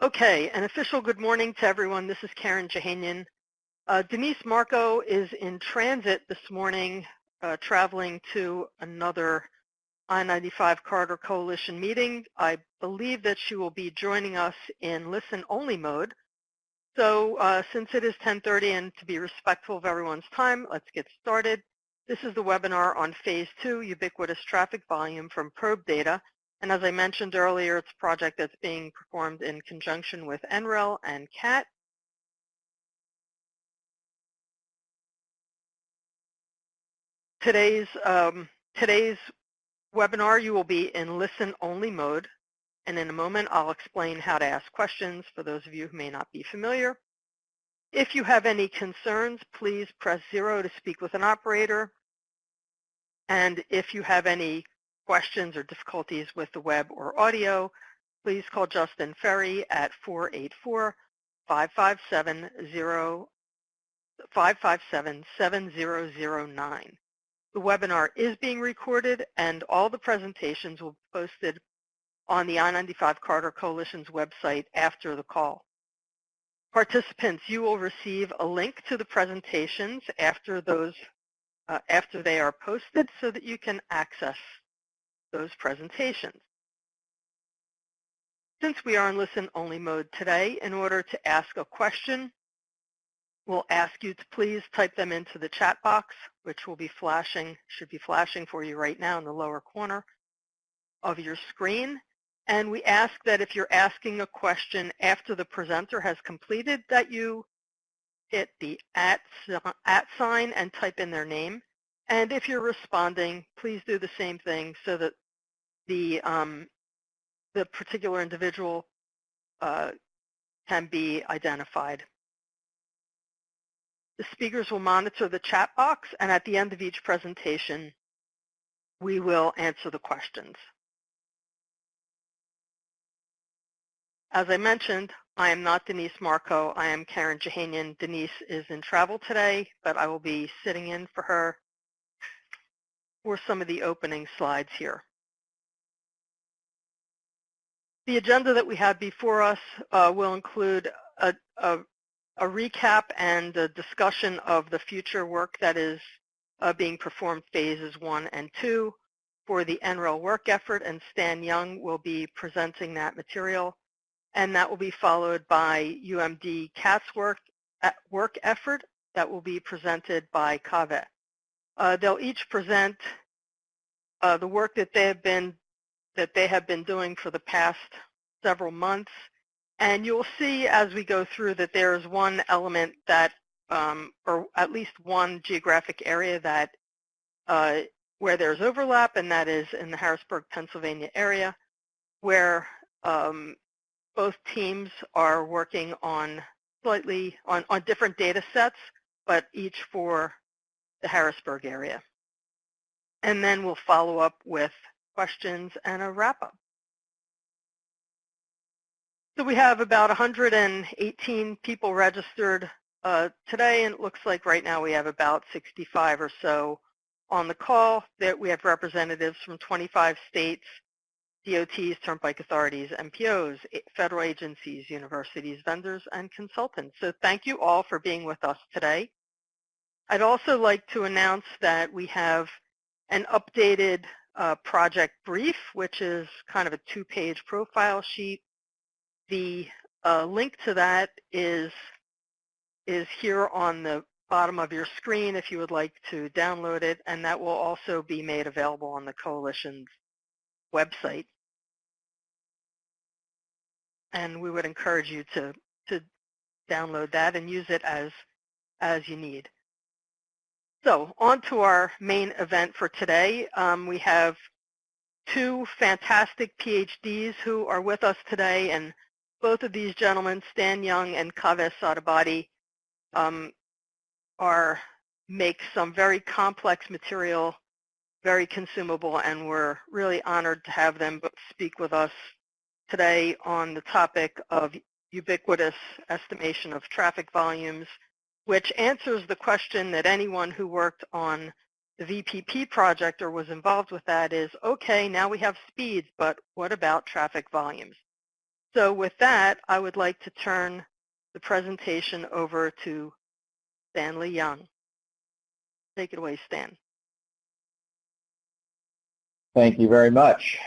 Okay, an official good morning to everyone. This is Karen Jahanian. Denise Marco is in transit this morning, traveling to another I-95 Corridor Coalition meeting. I believe that she will be joining us in listen-only mode. So since it is 10:30 and to be respectful of everyone's time, let's get started. This is the webinar on Phase 2, Ubiquitous Traffic Volume from Probe Data. And as I mentioned earlier, it's a project that's being performed in conjunction with NREL and CATT. Today's webinar, you will be in listen-only mode. And in a moment, I'll explain how to ask questions for those of you who may not be familiar. If you have any concerns, please press 0 to speak with an operator. And if you have any questions or difficulties with the web or audio, please call Justin Ferry at 484-557-7009. The webinar is being recorded, and all the presentations will be posted on the I-95 Corridor Coalition's website after the call. Participants, you will receive a link to the presentations after they are posted so that you can access those presentations. Since we are in listen-only mode today, in order to ask a question, we'll ask you to please type them into the chat box, which will be flashing, should be flashing for you right now in the lower corner of your screen. And we ask that if you're asking a question after the presenter has completed, that you hit the @ sign and type in their name. And if you're responding, please do the same thing so that the particular individual can be identified. The speakers will monitor the chat box, and at the end of each presentation, we will answer the questions. As I mentioned, I am not Denise Marco. I am Karen Jahanian. Denise is in travel today, but I will be sitting in for her for some of the opening slides here. The agenda that we have before us will include a recap and a discussion of the future work that is being performed phases 1 and 2 for the NREL work effort, and Stan Young will be presenting that material. And that will be followed by UMD CATT's work effort that will be presented by Kaveh. They'll each present the work that they have been doing for the past several months. And you'll see as we go through that there is one element that, or at least one geographic area that where there's overlap, and that is in the Harrisburg, Pennsylvania area, where both teams are working on on different data sets, but each for the Harrisburg area. And then we'll follow up with questions and a wrap-up. So we have about 118 people registered today, and it looks like right now we have about 65 or so on the call. That we have representatives from 25 states, DOTs, turnpike authorities, MPOs, federal agencies, universities, vendors, and consultants. So thank you all for being with us today. I'd also like to announce that we have an updated project brief, which is kind of a 2-page profile sheet. The link to that is here on the bottom of your screen if you would like to download it, and that will also be made available on the Coalition's website. And we would encourage you to download that and use it as you need. So on to our main event for today. We have 2 fantastic PhDs who are with us today, and both of these gentlemen, Stan Young and Kaveh Sadabadi, make some very complex material very consumable, and we're really honored to have them speak with us today on the topic of ubiquitous estimation of traffic volumes, which answers the question that anyone who worked on the VPP project or was involved with that is, okay, now we have speeds, but what about traffic volumes? So with that, I would like to turn the presentation over to Stanley Young. Take it away, Stan. Thank you very much.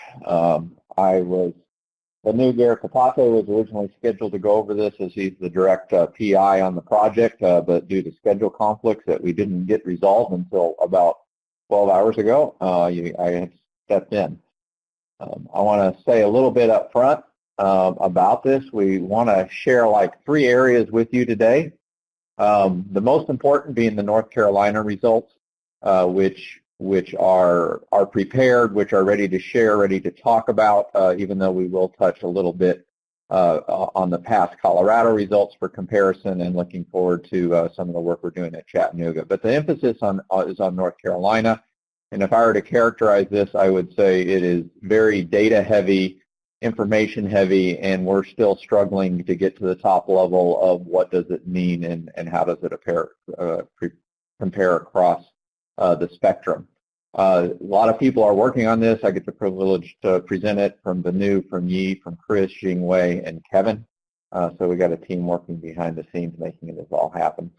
The new Garrett Kaveh was originally scheduled to go over this as he's the direct PI on the project, but due to schedule conflicts that we didn't get resolved until about 12 hours ago, I had stepped in. I want to say a little bit up front about this. We want to share like 3 areas with you today. The most important being the North Carolina results, which are prepared, which are ready to share, ready to talk about, even though we will touch a little bit on the past Colorado results for comparison, and looking forward to some of the work we're doing at Chattanooga. But the emphasis is on North Carolina, and if I were to characterize this, I would say it is very data heavy, information heavy, and we're still struggling to get to the top level of what does it mean and how does it compare across the spectrum. A lot of people are working on this. I get the privilege to present it from Banu, from Yi, from Chris, Jingwei, and Kevin. So we got a team working behind the scenes making this all happen.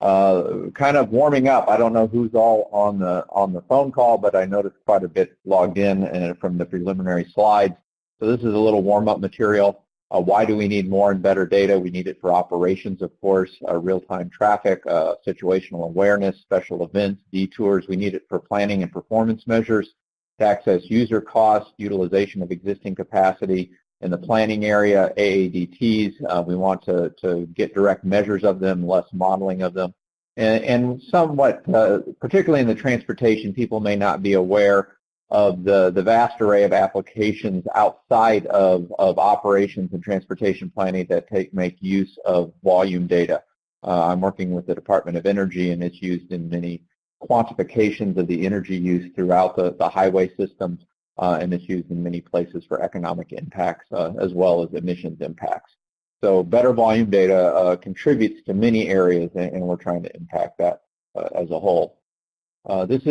Kind of warming up. I don't know who's all on the phone call, but I noticed quite a bit logged in from the preliminary slides. So this is a little warm-up material. Why do we need more and better data? We need it for operations, of course, real-time traffic, situational awareness, special events, detours. We need it for planning and performance measures, to access user costs, utilization of existing capacity in the planning area, AADTs. We want to get direct measures of them, less modeling of them. And somewhat, particularly in the transportation, people may not be aware of the vast array of applications outside of operations and transportation planning that make use of volume data. I'm working with the Department of Energy, and it's used in many quantifications of the energy use throughout the highway systems, and it's used in many places for economic impacts as well as emissions impacts. So better volume data contributes to many areas, and we're trying to impact that as a whole. This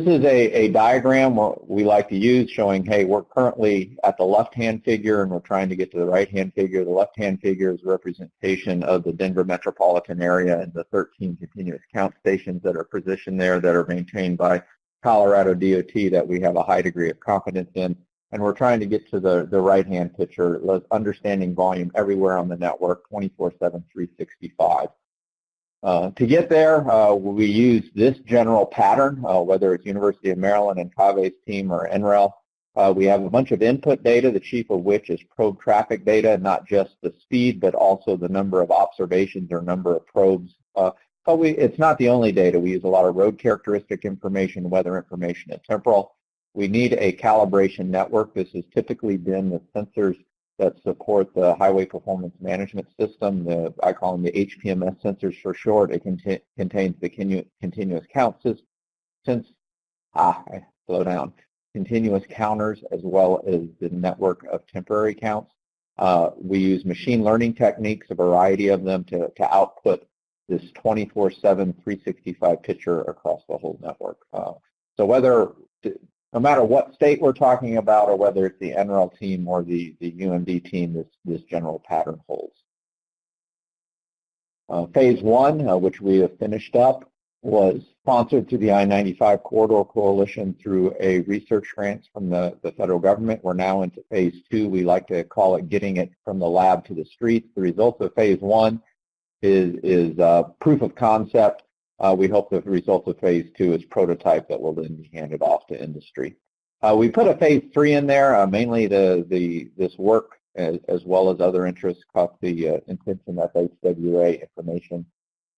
is a diagram we like to use showing, hey, we're currently at the left-hand figure and we're trying to get to the right-hand figure. The left-hand figure is representation of the Denver metropolitan area and the 13 continuous count stations that are positioned there that are maintained by Colorado DOT that we have a high degree of confidence in. And we're trying to get to the right-hand picture, understanding volume everywhere on the network, 24/7, 365. To get there, we use this general pattern, whether it's University of Maryland and Kaveh's team or NREL. We have a bunch of input data, the chief of which is probe traffic data, not just the speed, but also the number of observations or number of probes. But it's not the only data. We use a lot of road characteristic information, weather information, and temporal. We need a calibration network. This has typically been the sensors that support the Highway Performance Management System. I call them the HPMS sensors for short. It contains the continuous count system. Slow down. Continuous counters as well as the network of temporary counts. We use machine learning techniques, a variety of them, to output this 24/7, 365 picture across the whole network. No matter what state we're talking about, or whether it's the NREL team or the UMD team, this general pattern holds. Phase 1, which we have finished up, was sponsored through the I-95 Corridor Coalition through a research grant from the federal government. We're now into Phase 2. We like to call it getting it from the lab to the streets. The results of Phase 1 is proof of concept. We hope the results of Phase 2 is prototype that will then be handed off to industry. We put a Phase 3 in there, mainly this work as well as other interests caught the attention of HWA Information,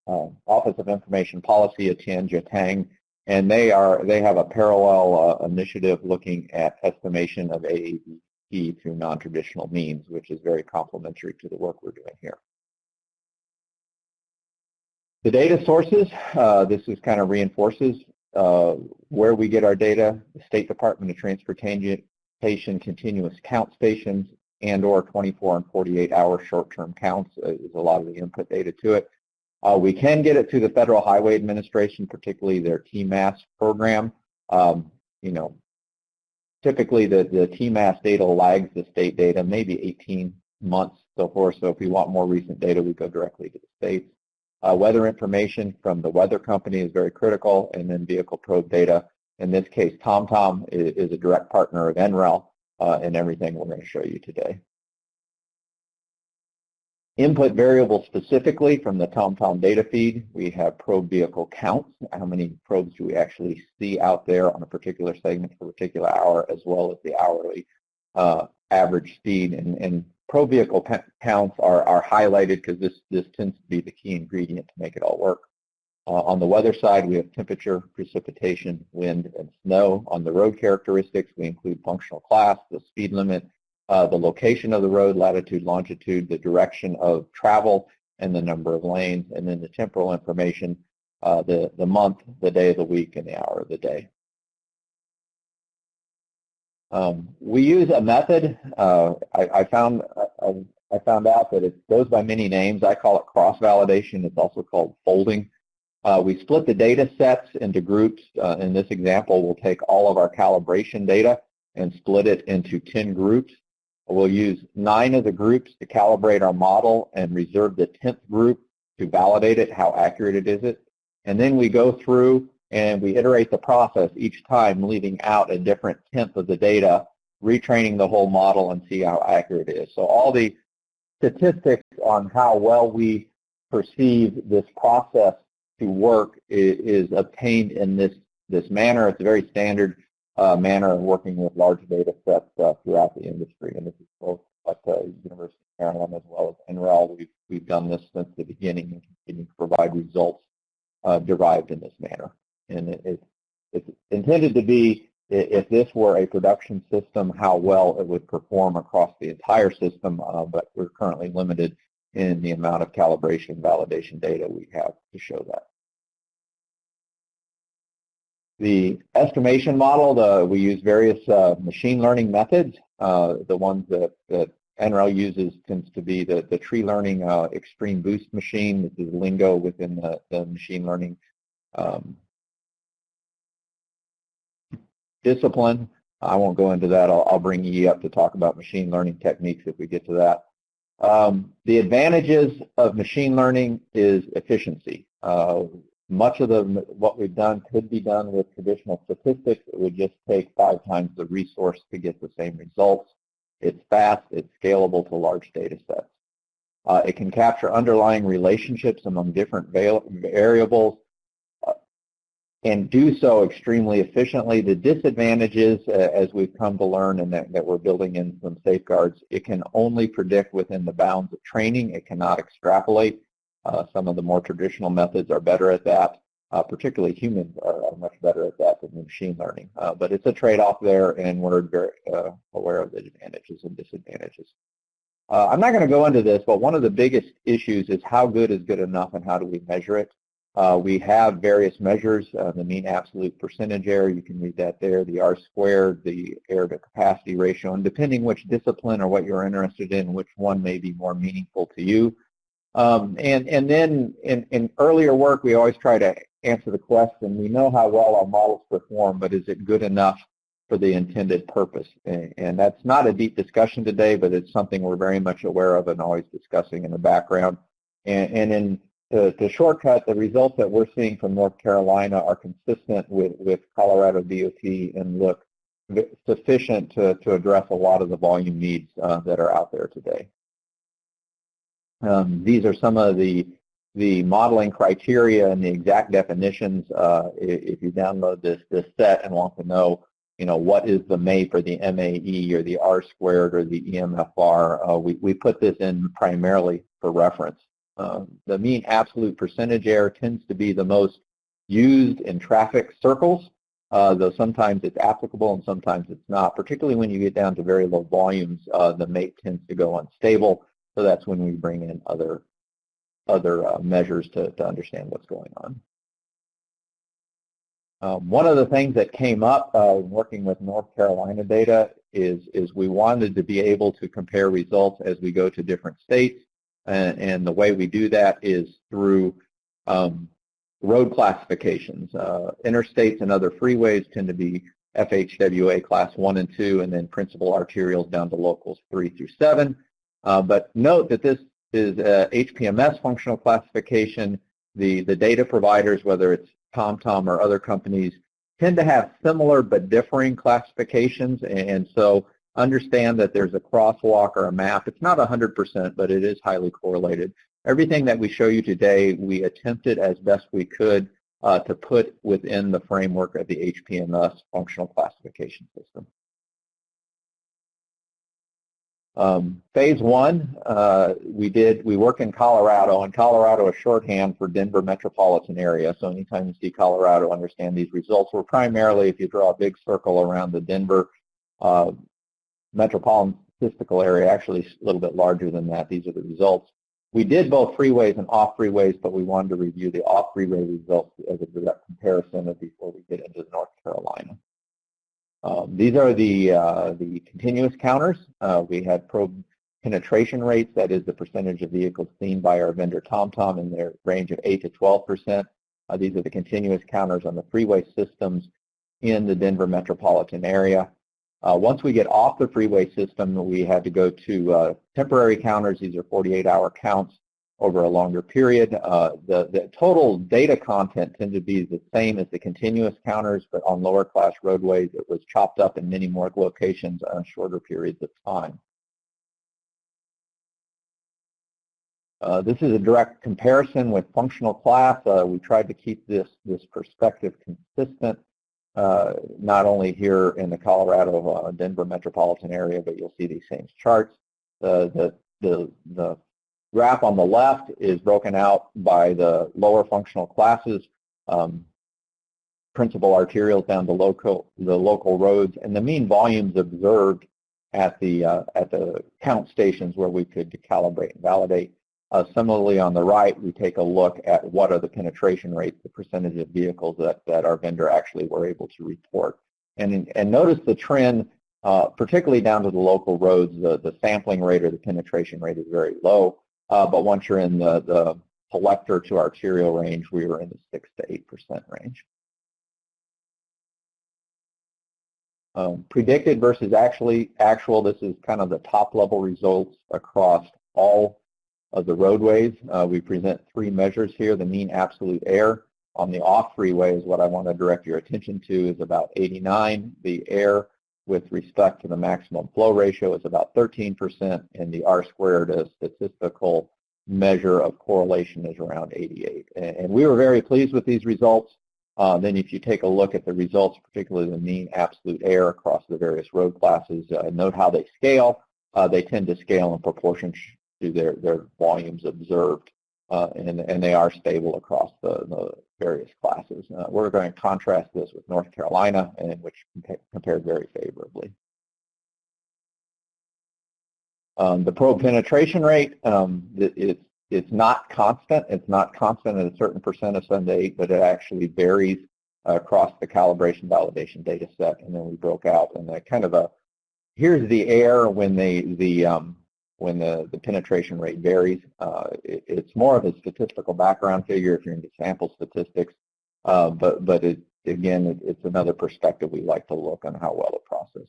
Office of Information Policy at Tianjia, and they have a parallel initiative looking at estimation of AADT through non-traditional means, which is very complementary to the work we're doing here. The data sources, this is kind of reinforces where we get our data. The State Department of Transportation continuous count stations and or 24 and 48 hour short-term counts is a lot of the input data to it. We can get it through the Federal Highway Administration, particularly their TMAS program. typically the TMAS data lags the state data, maybe 18 months, so forth. So if we want more recent data, we go directly to the states. Weather information from the weather company is very critical, and then vehicle probe data. In this case, TomTom is a direct partner of NREL in everything we're going to show you today. Input variables specifically from the TomTom data feed, we have probe vehicle counts, how many probes do we actually see out there on a particular segment for a particular hour, as well as the hourly average speed. And probe vehicle counts are highlighted because this tends to be the key ingredient to make it all work. On the weather side, we have temperature, precipitation, wind, and snow. On the road characteristics, we include functional class, the speed limit, the location of the road, latitude, longitude, the direction of travel, and the number of lanes, and then the temporal information, the month, the day of the week, and the hour of the day. We use a method. I found out that it goes by many names. I call it cross-validation. It's also called folding. We split the data sets into groups. In this example, we'll take all of our calibration data and split it into 10 groups. We'll use 9 of the groups to calibrate our model and reserve the 10th group to validate it, how accurate it is. And then we go through and we iterate the process each time, leaving out a different 10th of the data, retraining the whole model and see how accurate it is. So all the statistics on how well we perceive this process to work is obtained in this manner. It's a very standard manner of working with large data sets throughout the industry, and this is both at the University of Maryland as well as NREL. We've done this since the beginning and continue to provide results derived in this manner. And it's intended to be, if this were a production system, how well it would perform across the entire system, but we're currently limited in the amount of calibration validation data we have to show that. The estimation model, we use various machine learning methods. The ones that NREL uses tends to be the tree learning extreme boost machine. This is lingo within the machine learning discipline. I won't go into that. I'll bring you up to talk about machine learning techniques if we get to that. The advantages of machine learning is efficiency. Much of what we've done could be done with traditional statistics. It would just take 5 times the resource to get the same results. It's fast, it's scalable to large data sets. It can capture underlying relationships among different variables and do so extremely efficiently. The disadvantages, as we've come to learn and that we're building in some safeguards, it can only predict within the bounds of training. It cannot extrapolate. Some of the more traditional methods are better at that. Particularly humans are much better at that than machine learning. But it's a trade-off there, and we're very aware of the advantages and disadvantages. I'm not going to go into this, but one of the biggest issues is how good is good enough and how do we measure it. We have various measures, the mean absolute percentage error, you can read that there, the R squared, the error to capacity ratio, and depending which discipline or what you're interested in, which one may be more meaningful to you. And then in earlier work, we always try to answer the question, we know how well our models perform, but is it good enough for the intended purpose? And that's not a deep discussion today, but it's something we're very much aware of and always discussing in the background. And to shortcut, the results that we're seeing from North Carolina are consistent with Colorado DOT and look sufficient to address a lot of the volume needs that are out there today. These are some of the modeling criteria and the exact definitions. If you download this set and want to know, what is the MAPE or the MAE or the R squared or the EMFR, we put this in primarily for reference. The mean absolute percentage error tends to be the most used in traffic circles, though sometimes it's applicable and sometimes it's not. Particularly when you get down to very low volumes, the MAPE tends to go unstable. So that's when we bring in other measures to understand what's going on. One of the things that came up working with North Carolina data is we wanted to be able to compare results as we go to different states, and the way we do that is through road classifications. Interstates and other freeways tend to be FHWA class 1 and 2, and then principal arterials down to locals 3 through 7. But note that this is a HPMS functional classification. The data providers, whether it's TomTom or other companies, tend to have similar but differing classifications, and so understand that there's a crosswalk or a map. It's not 100%, but it is highly correlated. Everything that we show you today, we attempted as best we could to put within the framework of the HPMS functional classification system. Phase 1, we work in Colorado, and Colorado is shorthand for Denver metropolitan area. So anytime you see Colorado, understand these results were primarily, if you draw a big circle around the Denver metropolitan statistical area, actually a little bit larger than that. These are the results. We did both freeways and off freeways, but we wanted to review the off freeway results as a direct comparison before we get into North Carolina. These are the continuous counters. We had probe penetration rates, that is the percentage of vehicles seen by our vendor TomTom in their range of 8 to 12%. These are the continuous counters on the freeway systems in the Denver metropolitan area. Once we get off the freeway system, we had to go to temporary counters. These are 48-hour counts over a longer period. The total data content tended to be the same as the continuous counters, but on lower class roadways it was chopped up in many more locations on shorter periods of time. This is a direct comparison with functional class. We tried to keep this perspective consistent, not only here in the Colorado Denver metropolitan area, but you'll see these same charts. The graph on the left is broken out by the lower functional classes, principal arterials down to the local roads, and the mean volumes observed at the count stations where we could calibrate and validate. Similarly, on the right, we take a look at what are the penetration rates, the percentage of vehicles that our vendor actually were able to report. And notice the trend, particularly down to the local roads, the sampling rate or the penetration rate is very low. But once you're in the collector to arterial range, we were in the 6 to 8% range. Predicted versus actual, this is kind of the top level results across all of the roadways. We present 3 measures here. The mean absolute error on the off freeway is what I want to direct your attention to, is about 89. The error with respect to the maximum flow ratio is about 13%, and the R-squared statistical measure of correlation is around 88. And we were very pleased with these results. Then if you take a look at the results, particularly the mean absolute error across the various road classes, note how they scale. They tend to scale in proportion to their volumes observed, and they are stable across the various classes. We're going to contrast this with North Carolina, and which compared very favorably. The probe penetration rate, it's not constant. It's not constant at a certain percent of 7 to 8, but it actually varies across the calibration validation data set. And then we broke out, and kind of here's the error when the penetration rate varies. It's more of a statistical background figure if you're into sample statistics, but again, it's another perspective we like to look on how well the process is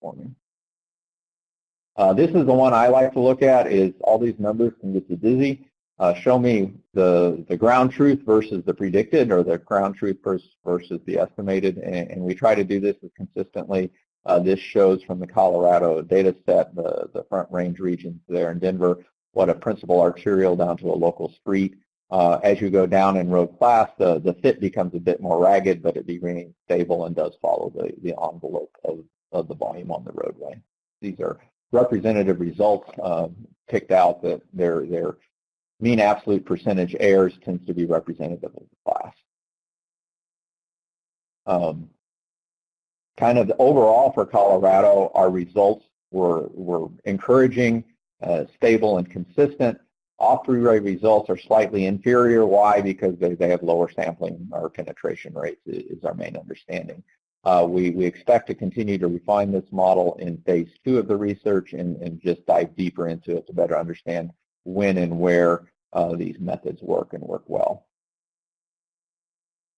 performing. This is the one I like to look at, is all these numbers can get you dizzy. Show me the ground truth versus the predicted, or the ground truth versus the estimated, and we try to do this as consistently. This shows from the Colorado data set, the front range regions there in Denver, what a principal arterial down to a local street. As you go down in road class, the fit becomes a bit more ragged, but it remains stable and does follow the envelope of the volume on the roadway. These are representative results picked out that their mean absolute percentage errors tends to be representative of the class. Kind of overall for Colorado, our results were encouraging, stable, and consistent. Off-freeway results are slightly inferior. Why? Because they have lower sampling or penetration rates is our main understanding. We expect to continue to refine this model in phase 2 of the research and just dive deeper into it to better understand when and where these methods work and work well.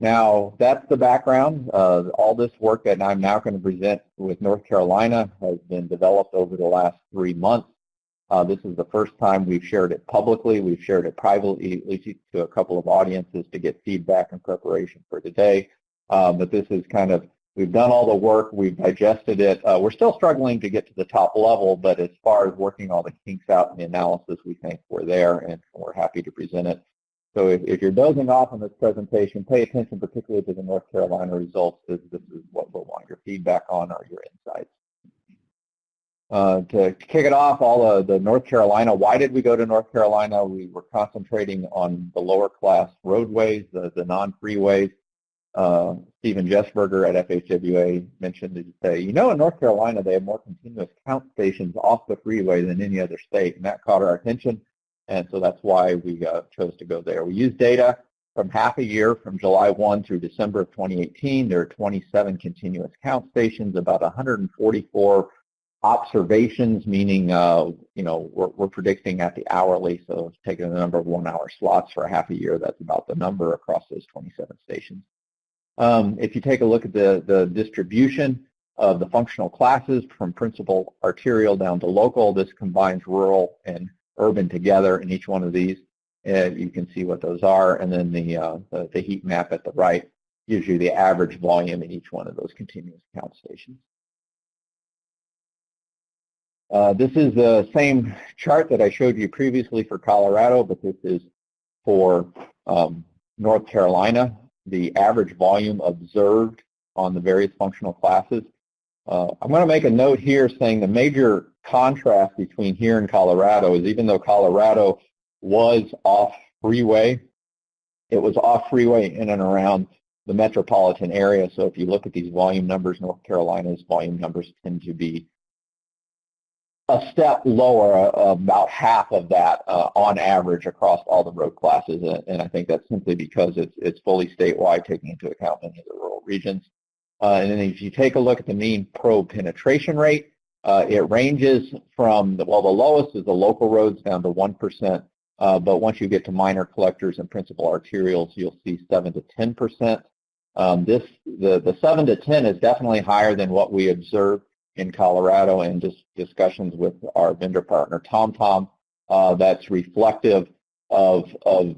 Now, that's the background. All this work that I'm now going to present with North Carolina has been developed over the last 3 months. This is the first time we've shared it publicly. We've shared it privately, at least to a couple of audiences to get feedback and preparation for today. But this is kind of, we've done all the work, we've digested it. We're still struggling to get to the top level, but as far as working all the kinks out in the analysis, we think we're there and we're happy to present it. So if you're dozing off on this presentation, pay attention particularly to the North Carolina results, because this is what we'll want your feedback on or your insights. To kick it off, all the North Carolina, why did we go to North Carolina? We were concentrating on the lower class roadways, the non-freeways. Stephen Jesberger at FHWA mentioned that, say, you know, in North Carolina they have more continuous count stations off the freeway than any other state, and that caught our attention, and so that's why we chose to go there. We used data from half a year, from July 1 through December of 2018. There are 27 continuous count stations, about 144 observations, meaning you know, we're predicting at the hourly, so taking the number of 1-hour slots for a half a year, that's about the number across those 27 stations. If you take a look at the distribution of the functional classes from principal arterial down to local, this combines rural and urban together in each one of these. You can see what those are, and then the heat map at the right gives you the average volume in each one of those continuous count stations. This is the same chart that I showed you previously for Colorado, but this is for North Carolina, the average volume observed on the various functional classes. I'm going to make a note here saying the major contrast between here and Colorado is, even though Colorado was off freeway, it was off freeway in and around the metropolitan area. So if you look at these volume numbers, North Carolina's volume numbers tend to be a step lower, about half of that on average across all the road classes, and I think that's simply because it's fully statewide, taking into account many of the rural regions. And then if you take a look at the mean probe penetration rate, it ranges from, well, the lowest is the local roads down to 1%, but once you get to minor collectors and principal arterials, you'll see 7 to 10%. The 7 to 10 is definitely higher than what we observed in Colorado, and just discussions with our vendor partner TomTom, that's reflective of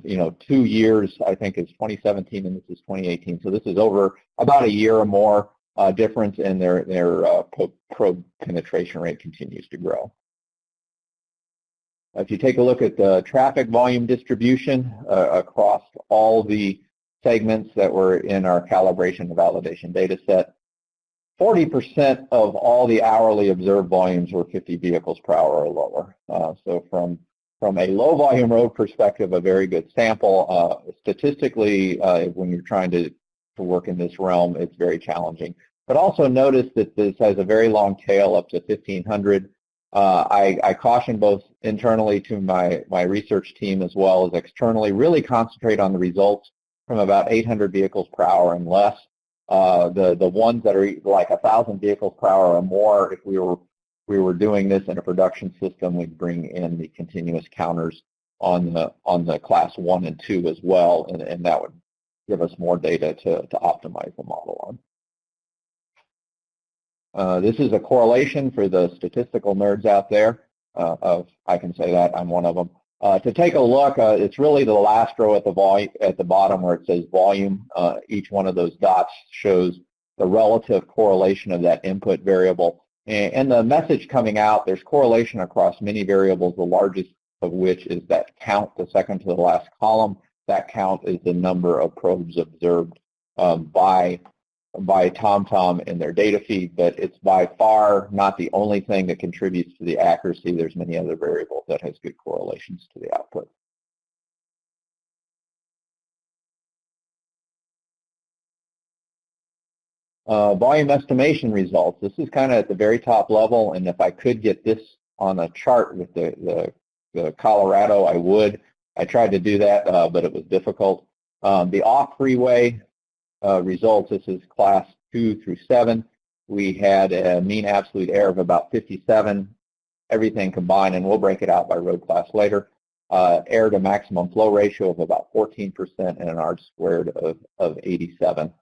you know, 2 years. I think it's 2017 and this is 2018, so this is over about a year or more difference, and their probe penetration rate continues to grow. If you take a look at the traffic volume distribution across all the segments that were in our calibration and validation data set, 40% of all the hourly observed volumes were 50 vehicles per hour or lower. So from a low volume road perspective, a very good sample. Statistically, when you're trying to work in this realm, it's very challenging. But also notice that this has a very long tail up to 1,500. I caution both internally to my research team as well as externally, really concentrate on the results from about 800 vehicles per hour and less. The ones that are like 1,000 vehicles per hour or more, if we were doing this in a production system, we'd bring in the continuous counters on the class 1 and 2 as well, and that would give us more data to optimize the model on. This is a correlation for the statistical nerds out there. I can say that I'm one of them. To take a look, it's really the last row at the bottom where it says volume. Each one of those dots shows the relative correlation of that input variable. And the message coming out, there's correlation across many variables, the largest of which is that count, the second to the last column. That count is the number of probes observed by TomTom in their data feed, but it's by far not the only thing that contributes to the accuracy. There's many other variables that has good correlations to the output. Volume estimation results. This is kind of at the very top level, and if I could get this on a chart with the Colorado, I would. I tried to do that, but it was difficult. The off-freeway results, this is class 2 through 7. We had a mean absolute error of about 57, everything combined, and we'll break it out by road class later. air to maximum flow ratio of about 14% and an R² of 87.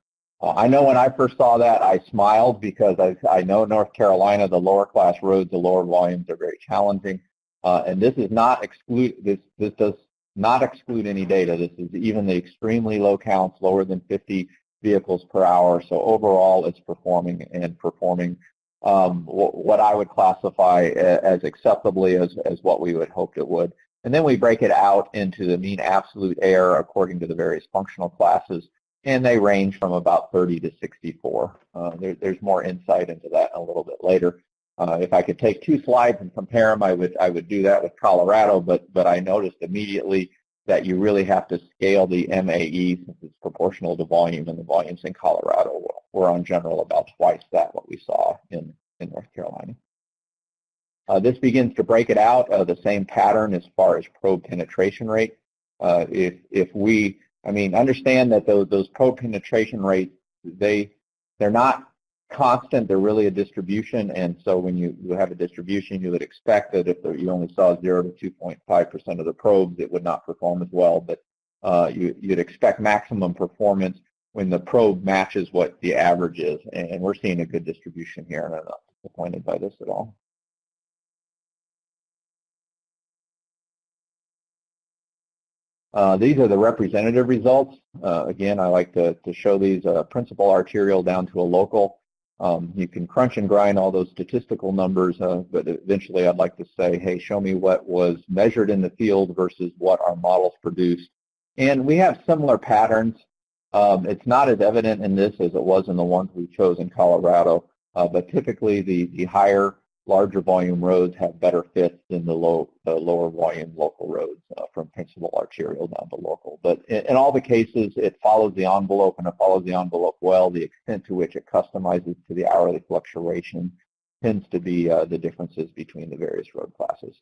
I know when I first saw that, I smiled because I know North Carolina, the lower class roads, the lower volumes are very challenging. And this is not this does not exclude any data. This is even the extremely low counts, lower than 50 vehicles per hour. So overall, it's performing what I would classify as acceptably as what we would hope it would. And then we break it out into the mean absolute air according to the various functional classes, and they range from about 30 to 64. There's more insight into that a little bit later. If I could take two slides and compare them, I would do that with Colorado, but I noticed immediately that you really have to scale the MAE since it's proportional to volume, and the volumes in Colorado were on general about twice that what we saw in North Carolina. This begins to break it out, the same pattern as far as probe penetration rate. Understand that those probe penetration rates, they're not constant, they're really a distribution, and so when you have a distribution, you would expect that if you only saw 0 to 2.5% of the probes, it would not perform as well, but you'd expect maximum performance when the probe matches what the average is, and we're seeing a good distribution here, and I'm not disappointed by this at all. These are the representative results. Again, I like to show these principal arterial down to a local. You can crunch and grind all those statistical numbers, but eventually I'd like to say, hey, show me what was measured in the field versus what our models produced. And we have similar patterns. It's not as evident in this as it was in the ones we chose in Colorado, but typically the higher, larger volume roads have better fits than the lower volume local roads from principal arterial down to local. But in all the cases, it follows the envelope, and it follows the envelope well. The extent to which it customizes to the hourly fluctuation tends to be the differences between the various road classes.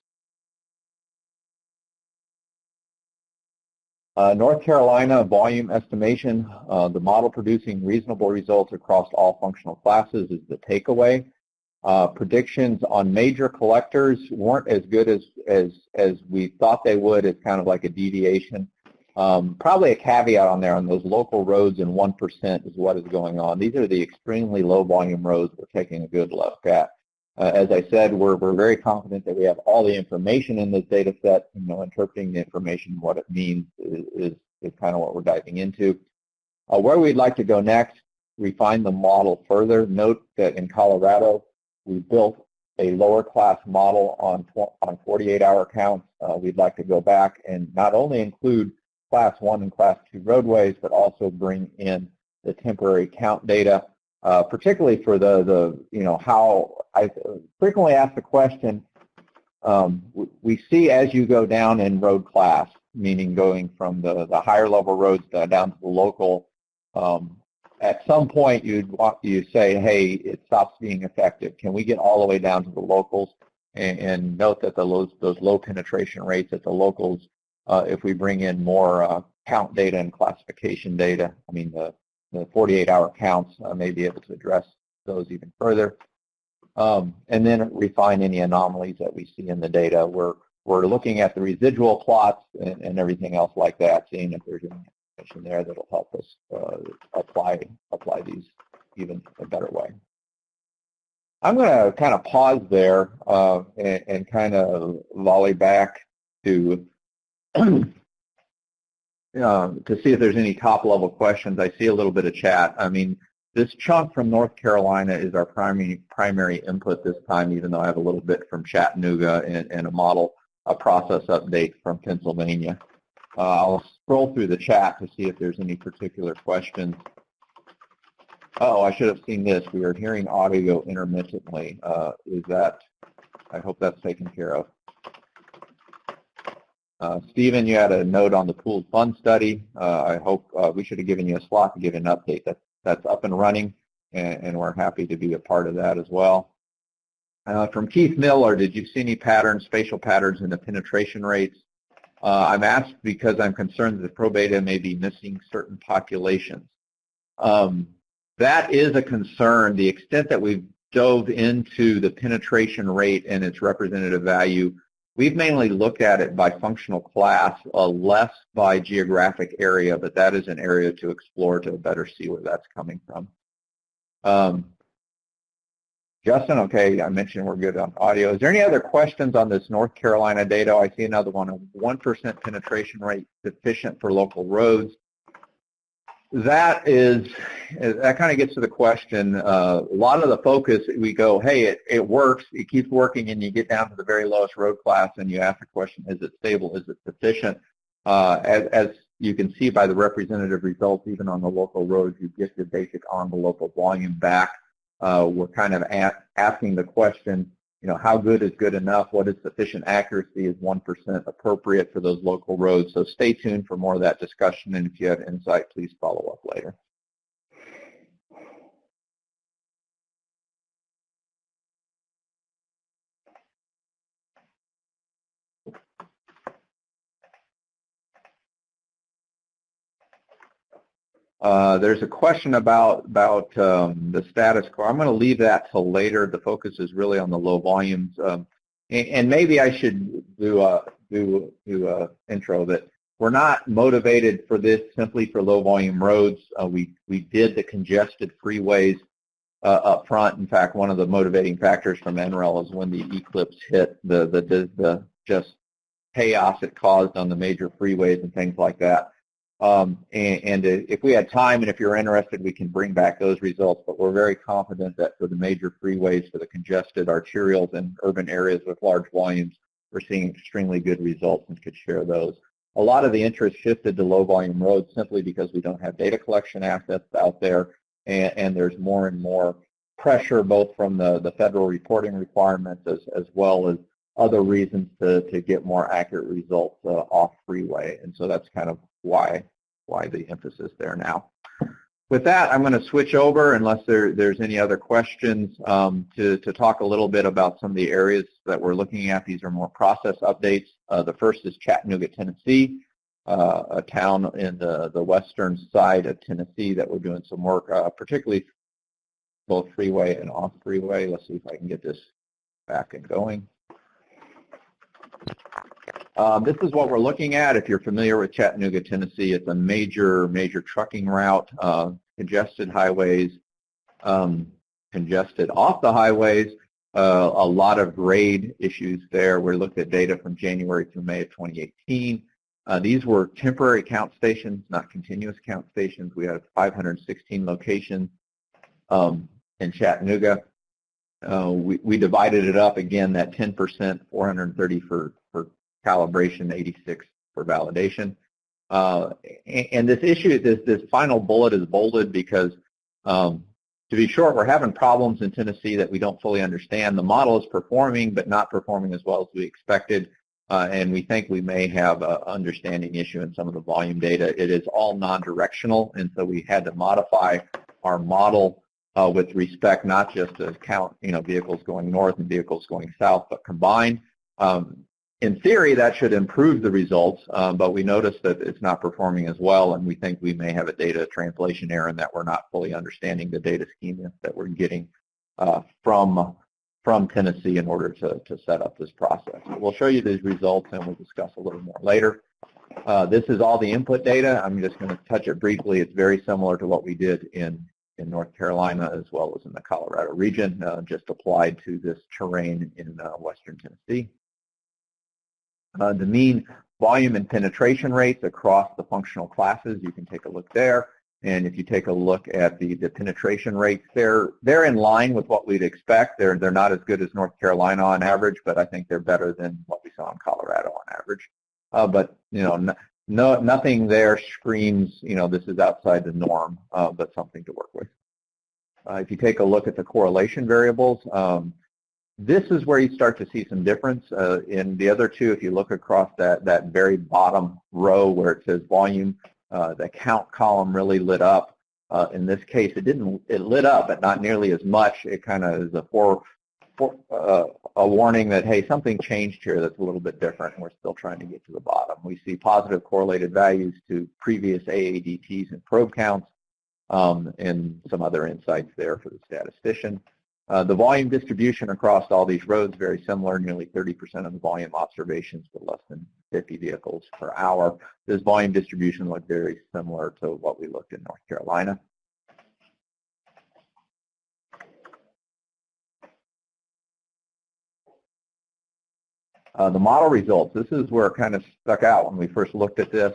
North Carolina volume estimation, the model producing reasonable results across all functional classes is the takeaway. Predictions on major collectors weren't as good as we thought they would. It's kind of like a deviation. Probably a caveat on there on those local roads, and 1% is what is going on. These are the extremely low volume roads we're taking a good look at. As I said, we're very confident that we have all the information in this data set. Interpreting the information, what it means is kind of what we're diving into. Where we'd like to go next, refine the model further. Note that in Colorado, we built a lower class model on 48-hour counts. We'd like to go back and not only include class 1 and class 2 roadways, but also bring in the temporary count data, particularly for how I frequently ask the question, we see as you go down in road class, meaning going from the higher level roads down to the local, at some point you say, hey, it stops being effective. Can we get all the way down to the locals? And note that those low penetration rates at the locals, if we bring in more count data and classification data, the 48-hour counts may be able to address those even further. And then refine any anomalies that we see in the data. We're looking at the residual plots and everything else like that, seeing if there's any information there that'll help us apply these even a better way. I'm going to kind of pause there and kind of volley back to see if there's any top-level questions. I see a little bit of chat. This chunk from North Carolina is our primary input this time, even though I have a little bit from Chattanooga and a process update from Pennsylvania. I'll scroll through the chat to see if there's any particular questions. Oh, I should have seen this. We are hearing audio intermittently. I hope that's taken care of. Stephen, you had a note on the pooled fund study. I hope we should have given you a slot to give an update. That's up and running, and we're happy to be a part of that as well. From Keith Miller, did you see any spatial patterns in the penetration rates? I'm asked because I'm concerned that the probe data may be missing certain populations. That is a concern. The extent that we've dove into the penetration rate and its representative value, We've mainly looked at it by functional class, less by geographic area, but that is an area to explore to better see where that's coming from. Justin, okay, I mentioned we're good on audio. Is there any other questions on this North Carolina data? I see another one, a 1% penetration rate sufficient for local roads. That kind of gets to the question. A lot of the focus, we go, hey, it works, it keeps working, and you get down to the very lowest road class and you ask the question, is it stable, is it sufficient? As you can see by the representative results, even on the local roads, you get your basic envelope of volume back. We're kind of asking the question, you know, how good is good enough? What is sufficient accuracy? Is 1% appropriate for those local roads? So stay tuned for more of that discussion, and if you have insight, please follow up later. There's a question about the status quo. I'm going to leave that till later. The focus is really on the low volumes. And maybe I should do a intro that we're not motivated for this simply for low volume roads. We did the congested freeways up front. In fact, one of the motivating factors from NREL is when the eclipse hit, the just chaos it caused on the major freeways and things like that. And if we had time and if you're interested, we can bring back those results, but we're very confident that for the major freeways, for the congested arterials and urban areas with large volumes, we're seeing extremely good results and could share those. A lot of the interest shifted to low volume roads simply because we don't have data collection assets out there, and there's more and more pressure both from the federal reporting requirements as well as other reasons to get more accurate results off freeway, and so that's kind of why the emphasis there now. With that, I'm going to switch over, unless there's any other questions, to talk a little bit about some of the areas that we're looking at. These are more process updates. The first is Chattanooga, Tennessee, a town in the western side of Tennessee that we're doing some work, particularly both freeway and off freeway. Let's see if I can get this back and going. This is what we're looking at. If you're familiar with Chattanooga, Tennessee, it's a major trucking route, congested highways, congested off the highways, a lot of grade issues there. We looked at data from January through May of 2018. These were temporary count stations, not continuous count stations. We had 516 locations in Chattanooga. We divided it up again, that 10%, 430 for calibration, 86 for validation. And this issue, this final bullet is bolded because, to be short, we're having problems in Tennessee that we don't fully understand. The model is performing, but not performing as well as we expected, and we think we may have an understanding issue in some of the volume data. It is all non-directional, and so we had to modify our model with respect not just to count, vehicles going north and vehicles going south, but combined. In theory, that should improve the results, but we noticed that it's not performing as well, and we think we may have a data translation error in that we're not fully understanding the data schema that we're getting from Tennessee in order to set up this process. We'll show you these results, and we'll discuss a little more later. This is all the input data. I'm just going to touch it briefly. It's very similar to what we did in North Carolina as well as in the Colorado region, just applied to this terrain in western Tennessee. The mean volume and penetration rates across the functional classes, you can take a look there. And if you take a look at the penetration rates, they're in line with what we'd expect. They're not as good as North Carolina on average, but I think they're better than what we saw in Colorado on average. But nothing there screams, this is outside the norm, but something to work with. If you take a look at the correlation variables, this is where you start to see some difference. In the other two, if you look across that very bottom row where it says volume, the count column really lit up. In this case, it lit up, but not nearly as much. It kind of is a warning that, hey, something changed here that's a little bit different, and we're still trying to get to the bottom. We see positive correlated values to previous AADTs and probe counts, and some other insights there for the statistician. The volume distribution across all these roads very similar. Nearly 30% of the volume observations were less than 50 vehicles per hour. This volume distribution looked very similar to what we looked in North Carolina. The model results, this is where it kind of stuck out when we first looked at this.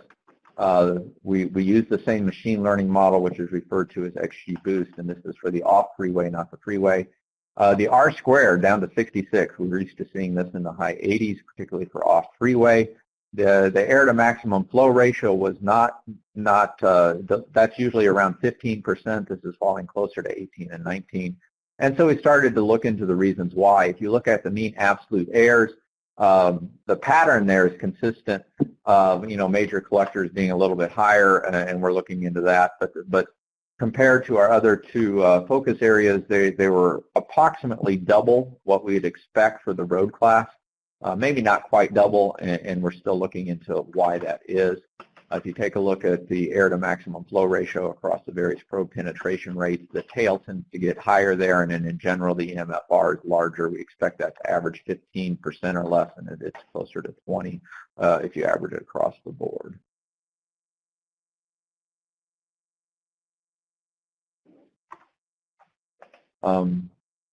We used the same machine learning model, which is referred to as XGBoost, and this is for the off-freeway, not the freeway. The R-squared down to 66, we were used to seeing this in the high 80s, particularly for off-freeway. The air to maximum flow ratio was that's usually around 15%. This is falling closer to 18 and 19. And so we started to look into the reasons why. If you look at the mean absolute errors, the pattern there is consistent of major collectors being a little bit higher, and we're looking into that. But compared to our other two focus areas, they were approximately double what we'd expect for the road class. Maybe not quite double, and we're still looking into why that is. If you take a look at the air to maximum flow ratio across the various probe penetration rates, the tail tends to get higher there, and then in general the EMFR is larger. We expect that to average 15% or less, and it's closer to 20 if you average it across the board.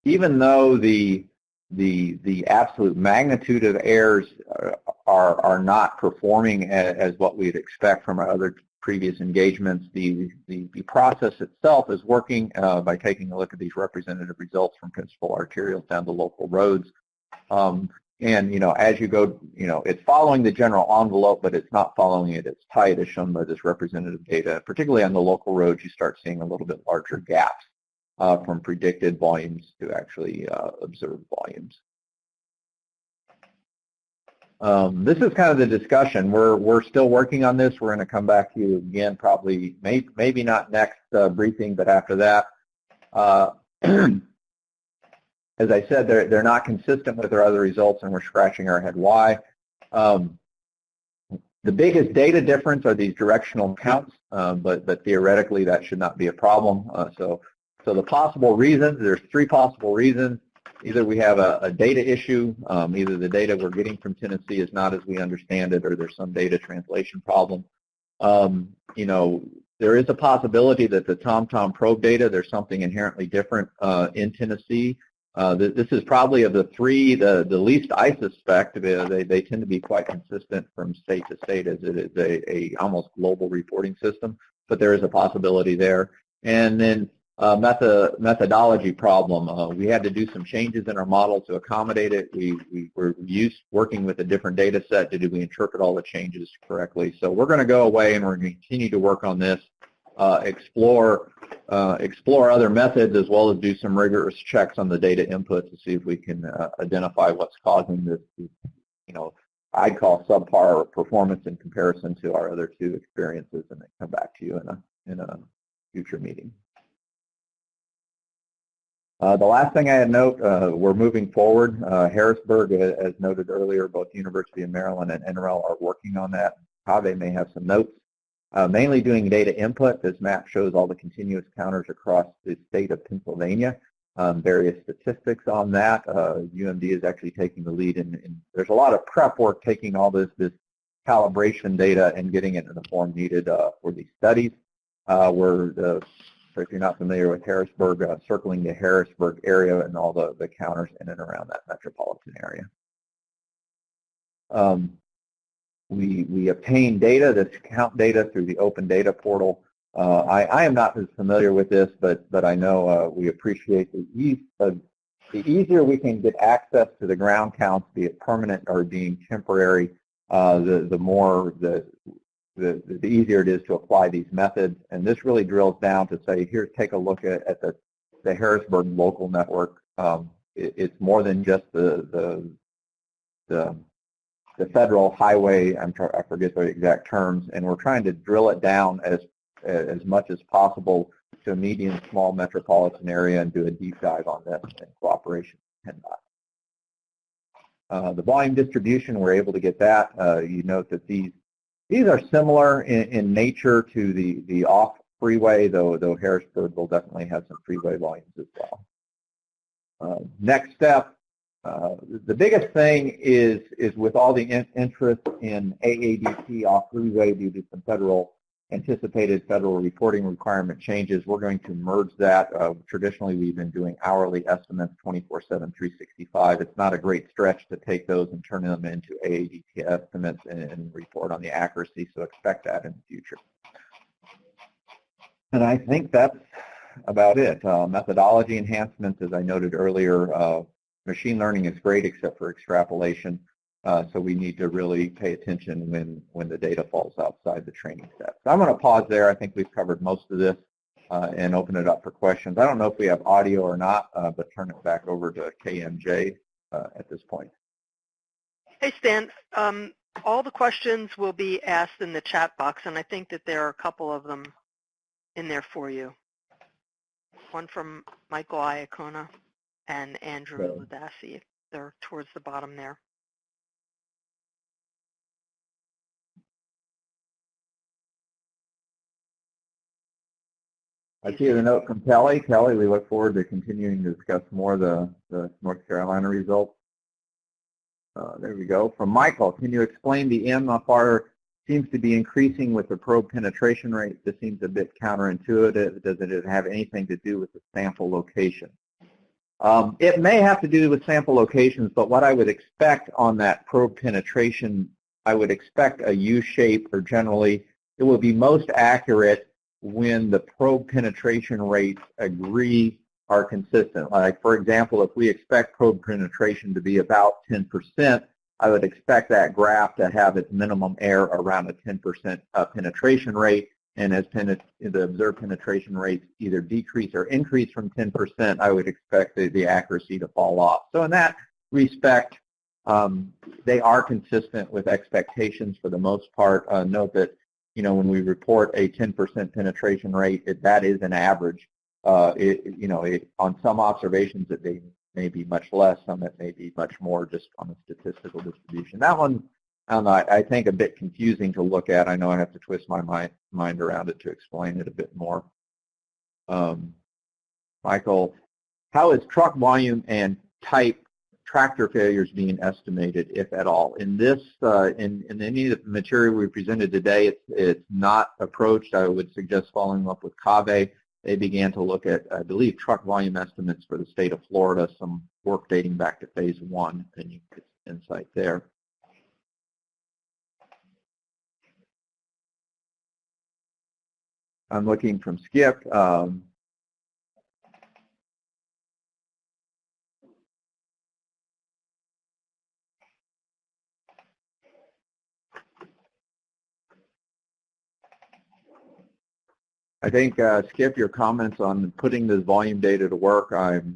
Even though the absolute magnitude of errors are not performing as what we'd expect from our other previous engagements, the process itself is working by taking a look at these representative results from principal arterials down to local roads. And as you go, it's following the general envelope, but it's not following it as tight as shown by this representative data. Particularly on the local roads, you start seeing a little bit larger gaps from predicted volumes to actually observed volumes. This is kind of the discussion. We're still working on this. We're going to come back to you again, probably maybe not next briefing, but after that. As I said, they're not consistent with our other results, and we're scratching our head why. The biggest data difference are these directional counts, but theoretically that should not be a problem. So the possible reasons, there's three possible reasons. Either we have a data issue, either the data we're getting from Tennessee is not as we understand it, or there's some data translation problem. There is a possibility that the TomTom probe data, there's something inherently different in Tennessee. This is probably of the three the least I suspect. They tend to be quite consistent from state to state, as it is a almost global reporting system, but there is a possibility there. And then methodology problem. We had to do some changes in our model to accommodate it. We were working with a different data set. Did we interpret all the changes correctly? So we're going to go away and we're going to continue to work on this, explore other methods, as well as do some rigorous checks on the data input to see if we can identify what's causing this, I'd call subpar performance in comparison to our other two experiences, and then come back to you in a future meeting. The last thing I had note, we're moving forward. Harrisburg, as noted earlier, both University of Maryland and NREL are working on that. Kaveh may have some notes. Mainly doing data input. This map shows all the continuous counters across the state of Pennsylvania. Various statistics on that. UMD is actually taking the lead, and there's a lot of prep work taking all this calibration data and getting it in the form needed for these studies. If you're not familiar with Harrisburg, circling the Harrisburg area and all the counters in and around that metropolitan area. We obtain data, this count data, through the open data portal. I am not as familiar with this, but I know we appreciate the easier we can get access to the ground counts, be it permanent or being temporary, the easier it is to apply these methods. And this really drills down to say, here, take a look at the Harrisburg local network. It's more than just the federal highway. I forget the exact terms, and we're trying to drill it down as much as possible to a medium, small metropolitan area and do a deep dive on this in cooperation with PennDOT. The volume distribution, we're able to get that. You note that these are similar in nature to the off freeway, though Harrisburg will definitely have some freeway volumes as well. Next step, the biggest thing is with all the interest in AADP off-freeway due to some anticipated federal reporting requirement changes, we're going to merge that. Traditionally, we've been doing hourly estimates 24/7, 365. It's not a great stretch to take those and turn them into AADP estimates and report on the accuracy, so expect that in the future. And I think that's about it. Methodology enhancements, as I noted earlier, machine learning is great except for extrapolation. So we need to really pay attention when the data falls outside the training set. So I'm going to pause there. I think we've covered most of this and open it up for questions. I don't know if we have audio or not, but turn it back over to KMJ at this point. Hey, Stan. All the questions will be asked in the chat box, and I think that there are a couple of them in there for you. One from Michael Iacona and Andrew Ladassi. They're towards the bottom there. I see the note from Kelly. Kelly, we look forward to continuing to discuss more of the North Carolina results. There we go. From Michael, can you explain the MFR seems to be increasing with the probe penetration rate? This seems a bit counterintuitive. Does it have anything to do with the sample location? It may have to do with sample locations, but what I would expect on that probe penetration, I would expect a U-shape, or generally it will be most accurate when the probe penetration rates are consistent. Like, for example, if we expect probe penetration to be about 10%, I would expect that graph to have its minimum error around a 10% penetration rate. And as the observed penetration rates either decrease or increase from 10%, I would expect the accuracy to fall off. So in that respect, they are consistent with expectations for the most part. Note that, when we report a 10% penetration rate, that is an average. On some observations, it may be much less. Some it may be much more, just on a statistical distribution. That one, I don't know, I think a bit confusing to look at. I know I have to twist my mind around it to explain it a bit more. Michael, how is truck volume and type tractor failures being estimated, if at all? In this, in any of the material we presented today, it's not approached. I would suggest following up with Kaveh. They began to look at, I believe, truck volume estimates for the state of Florida, some work dating back to phase 1, and you get insight there. I'm looking from Skip. I think, Skip, your comments on putting this volume data to work, I'd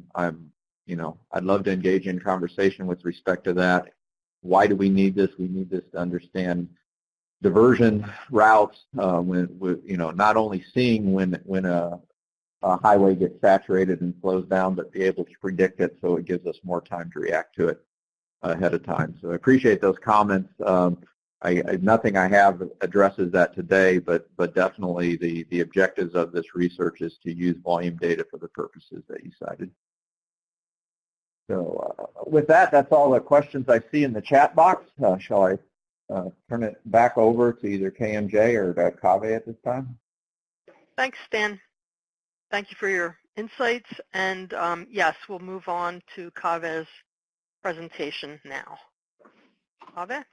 love to engage in conversation with respect to that. Why do we need this? We need this to understand diversion routes, not only seeing when a highway gets saturated and slows down, but be able to predict it so it gives us more time to react to it ahead of time. So I appreciate those comments. Nothing I have addresses that today, but definitely the objectives of this research is to use volume data for the purposes that you cited. So with that, that's all the questions I see in the chat box. Shall I turn it back over to either KMJ or Kaveh at this time? Thanks, Stan. Thank you for your insights. And yes, we'll move on to Kaveh's presentation now. Kaveh?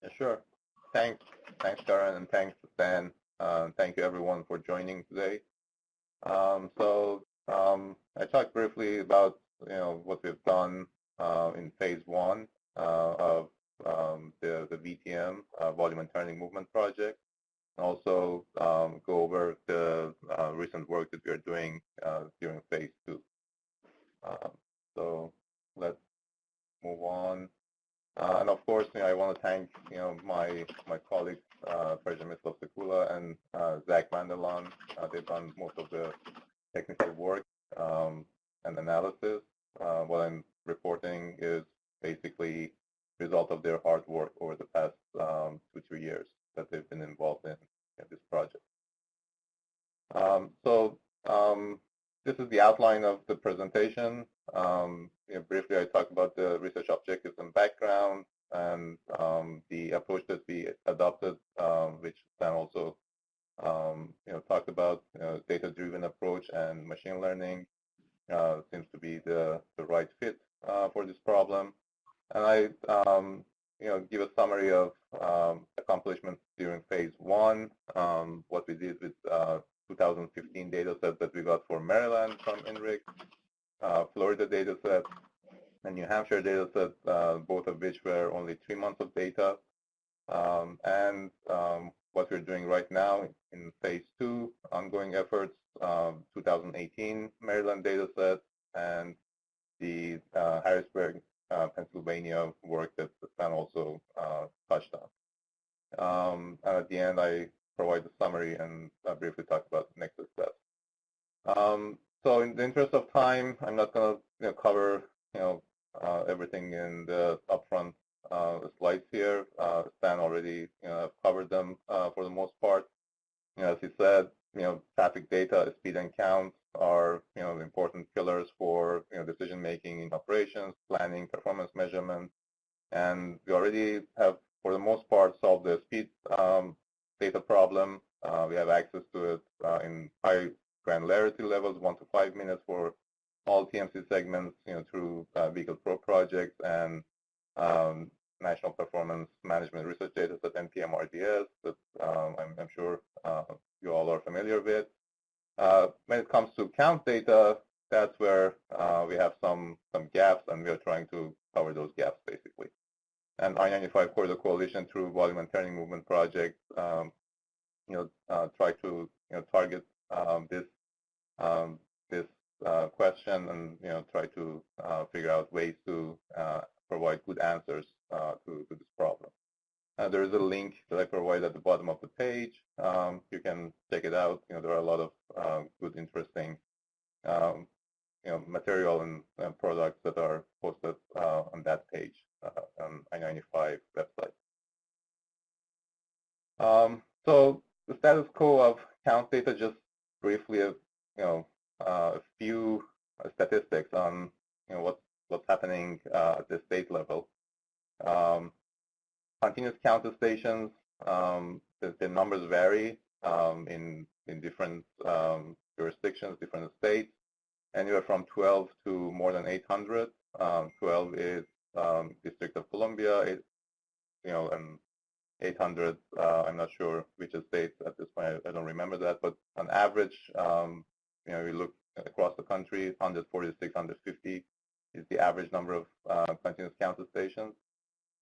Yeah, sure. Thanks, Karen, and thanks, Stan. Thank you, everyone, for joining today. I talked briefly about what we've done in phase 1 of the VTM, Volume and Turning Movement Project, and also go over the recent work that we are doing during phase 2. So let's move on. And of course, I want to thank my colleagues, Przemysław Sekula and Zach Vanderlaan. They've done most of the technical work and analysis. What I'm reporting is basically the result of their hard work over the past 2-3 years that they've been involved in this project. This is the outline of the presentation, briefly I talked about the research objectives and background, and the approach that we adopted, which Stan also talked about. Data-driven approach and machine learning seems to be the right fit for this problem. And I give a summary of accomplishments during phase 1, what we did with 2015 data set that we got for Maryland from NREL, Florida data set, and New Hampshire data set, both of which were only 3 months of data. And what we're doing right now in phase 2, ongoing efforts, 2018 Maryland data set, and the Harrisburg, Pennsylvania work that Stan also touched on. And at the end, I provide a summary and briefly talk about the next steps. So in the interest of time, I'm not going to cover everything in the upfront slides here. Stan already covered them for the most part. As he said, traffic data, speed and count are important pillars for decision making in operations, planning, performance measurement, and we already have, for the most part, solved the speed data problem. We have access to it in high granularity levels, 1 to 5 minutes for all TMC segments, through Vehicle Pro projects and National Performance Management Research Data Set, NPM RDS, that I'm sure you all are familiar with. When it comes to count data, that's where we have some gaps, and we are trying to cover those gaps basically. And I-95 Corridor Coalition, through Volume and Turning Movement project, try to target this question and try to figure out ways to provide good answers to this problem. There is a link that I provide at the bottom of the page. You can check it out. There are a lot of good, interesting material and products that are posted on that page on I-95 website. So the status quo of count data, just briefly, a few statistics on what's happening at the state level. Continuous counter stations, the numbers vary in different jurisdictions, different states, anywhere from 12 to more than 800. 12 is District of Columbia, and 800, I'm not sure which state at this point, I don't remember that, but on average, we look across the country, 146, 150 is the average number of continuous counter stations.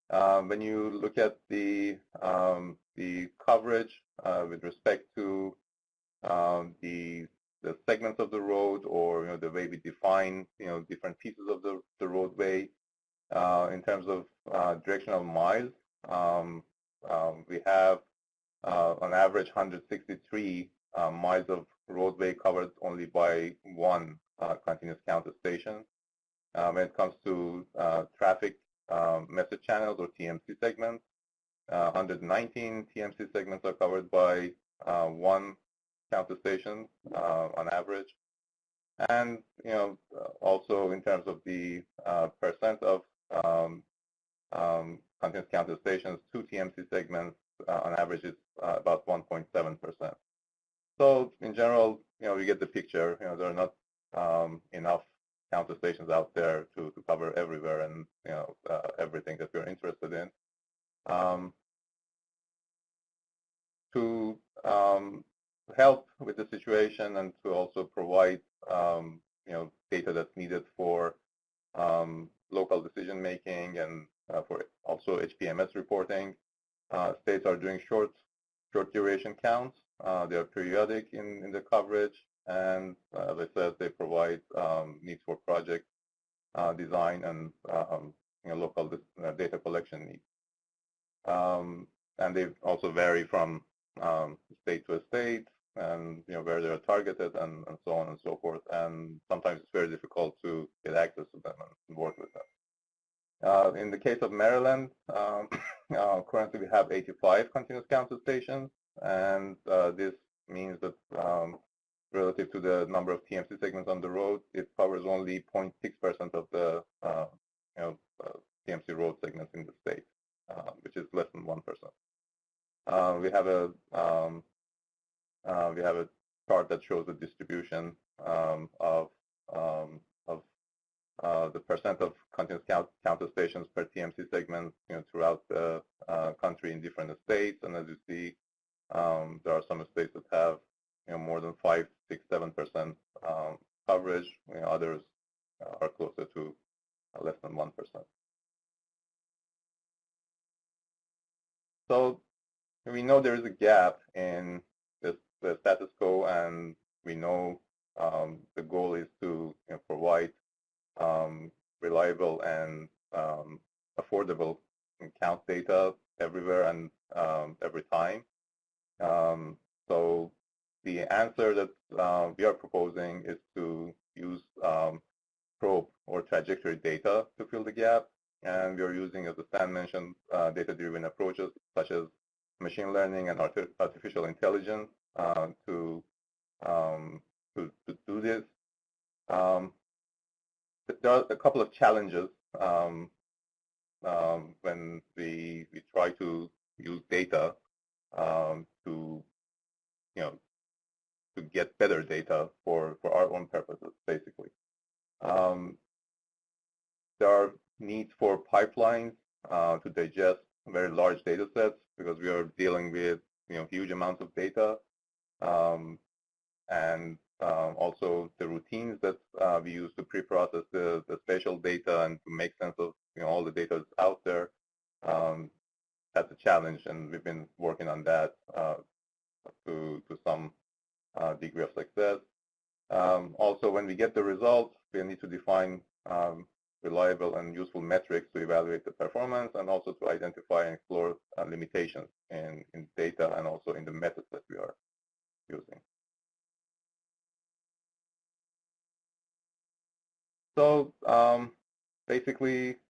When you look at the coverage with respect to the segments of the road, or the way we define different pieces of the roadway, in terms of directional miles, we have on average 163 miles of roadway covered only by one continuous counter station. When it comes to traffic message channels, or TMC segments, 119 TMC segments are covered by one counter station on average. And also in terms of the percent of continuous counter stations, 2 TMC segments on average is about 1.7%. So in general, we get the picture. There are not enough counter stations out there to cover everywhere and everything that we're interested in. To help with the situation and to also provide data that's needed for local decision making and for also HPMS reporting, states are doing short duration counts. They are periodic in the coverage, and as I said, they provide needs for project design and local data collection needs. And they also vary from state to state, and where they are targeted, and so on and so forth. And sometimes it's very difficult to get access to them and work with them. In the case of Maryland, currently we have 85 continuous counter stations, and this means that relative to the number of TMC segments on the road, it covers only 0.6% of the TMC road segments in the state, which is less than 1%. We have a chart that shows the distribution of the percent of continuous counter stations per TMC segment, throughout the country in different states. And as you see, there are some states that have more than 5, 6, 7% coverage. Others are closer to less than 1%. So we know there is a gap in the status quo, and we know the goal is to provide reliable and affordable count data everywhere and every time. So the answer that we are proposing is to use probe or trajectory data to fill the gap. And we are using, as Stan mentioned, data-driven approaches such as machine learning and artificial intelligence to do this. There are a couple of challenges when we try to use data to get better data for our own purposes, basically. There are needs for pipelines to digest very large data sets, because we are dealing with huge amounts of data, and also the routines that we use to pre-process the spatial data and to make sense of all the data that's out there. That's a challenge, and we've been working on that to some degree of success. Also, when we get the results, we need to define reliable and useful metrics to evaluate the performance, and also to identify and explore limitations in data and also in the methods that we are using. So basically,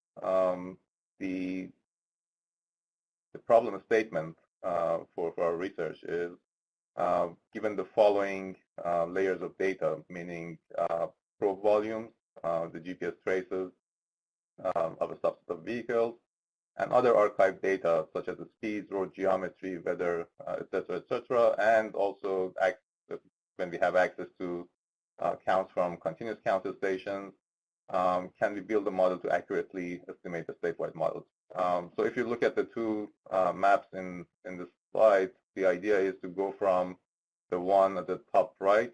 the problem statement for our research is, given the following layers of data, meaning probe volumes, the GPS traces of a subset of vehicles, and other archived data such as the speeds, road geometry, weather, etc., and also when we have access to counts from continuous counter stations, can we build a model to accurately estimate the statewide models? So if you look at the two maps in this slide, the idea is to go from the one at the top right,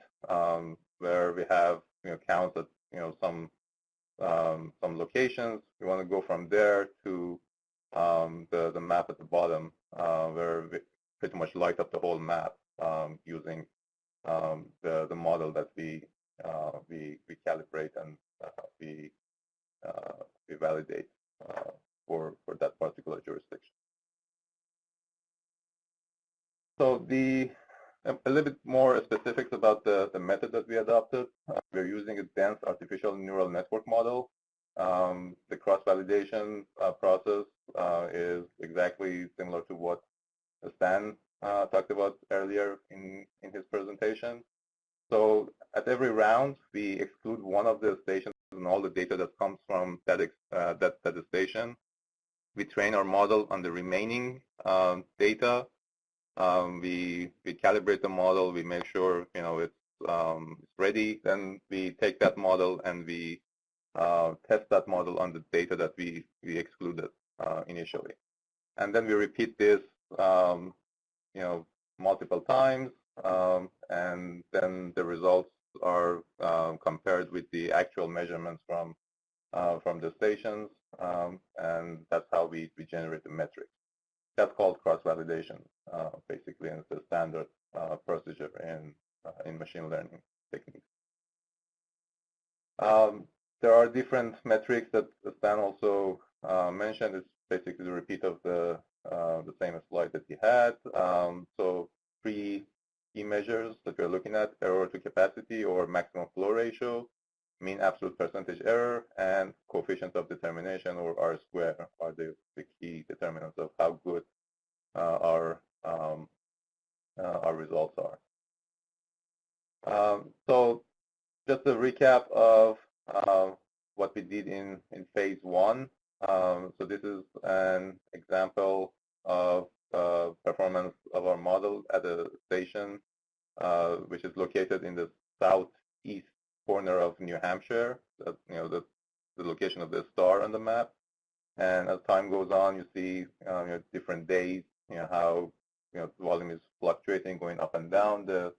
where we have counts at some locations. We want to go from there to the map at the bottom, where we pretty much light up the whole map using the model that we calibrate and we validate for that particular jurisdiction. So a little bit more specifics about the method that we adopted. We're using a dense artificial neural network model. The cross-validation process is exactly similar to what Stan talked about earlier in his presentation. So at every round, we exclude one of the stations and all the data that comes from that station. We train our model on the remaining data. We calibrate the model. We make sure it's ready. Then we take that model and we test that model on the data that we excluded initially, and then we repeat this multiple times, and then the results are compared with the actual measurements from the stations, and that's how we generate the metrics. That's called cross-validation, basically, and it's a standard procedure in machine learning techniques. There are different metrics that Stan also mentioned. It's basically the repeat of the same slide that he had. So 3 key measures that we're looking at: error to capacity or maximum flow ratio, mean absolute percentage error, and coefficient of determination, or R square, are the key determinants of how good our results are. So just a recap of what we did in phase one. So this is an example of performance of our model at a station which is located in the southeast corner of New Hampshire. That's the location of the star on the map. And as time goes on, you see different days, how the volume is fluctuating, going up and down. The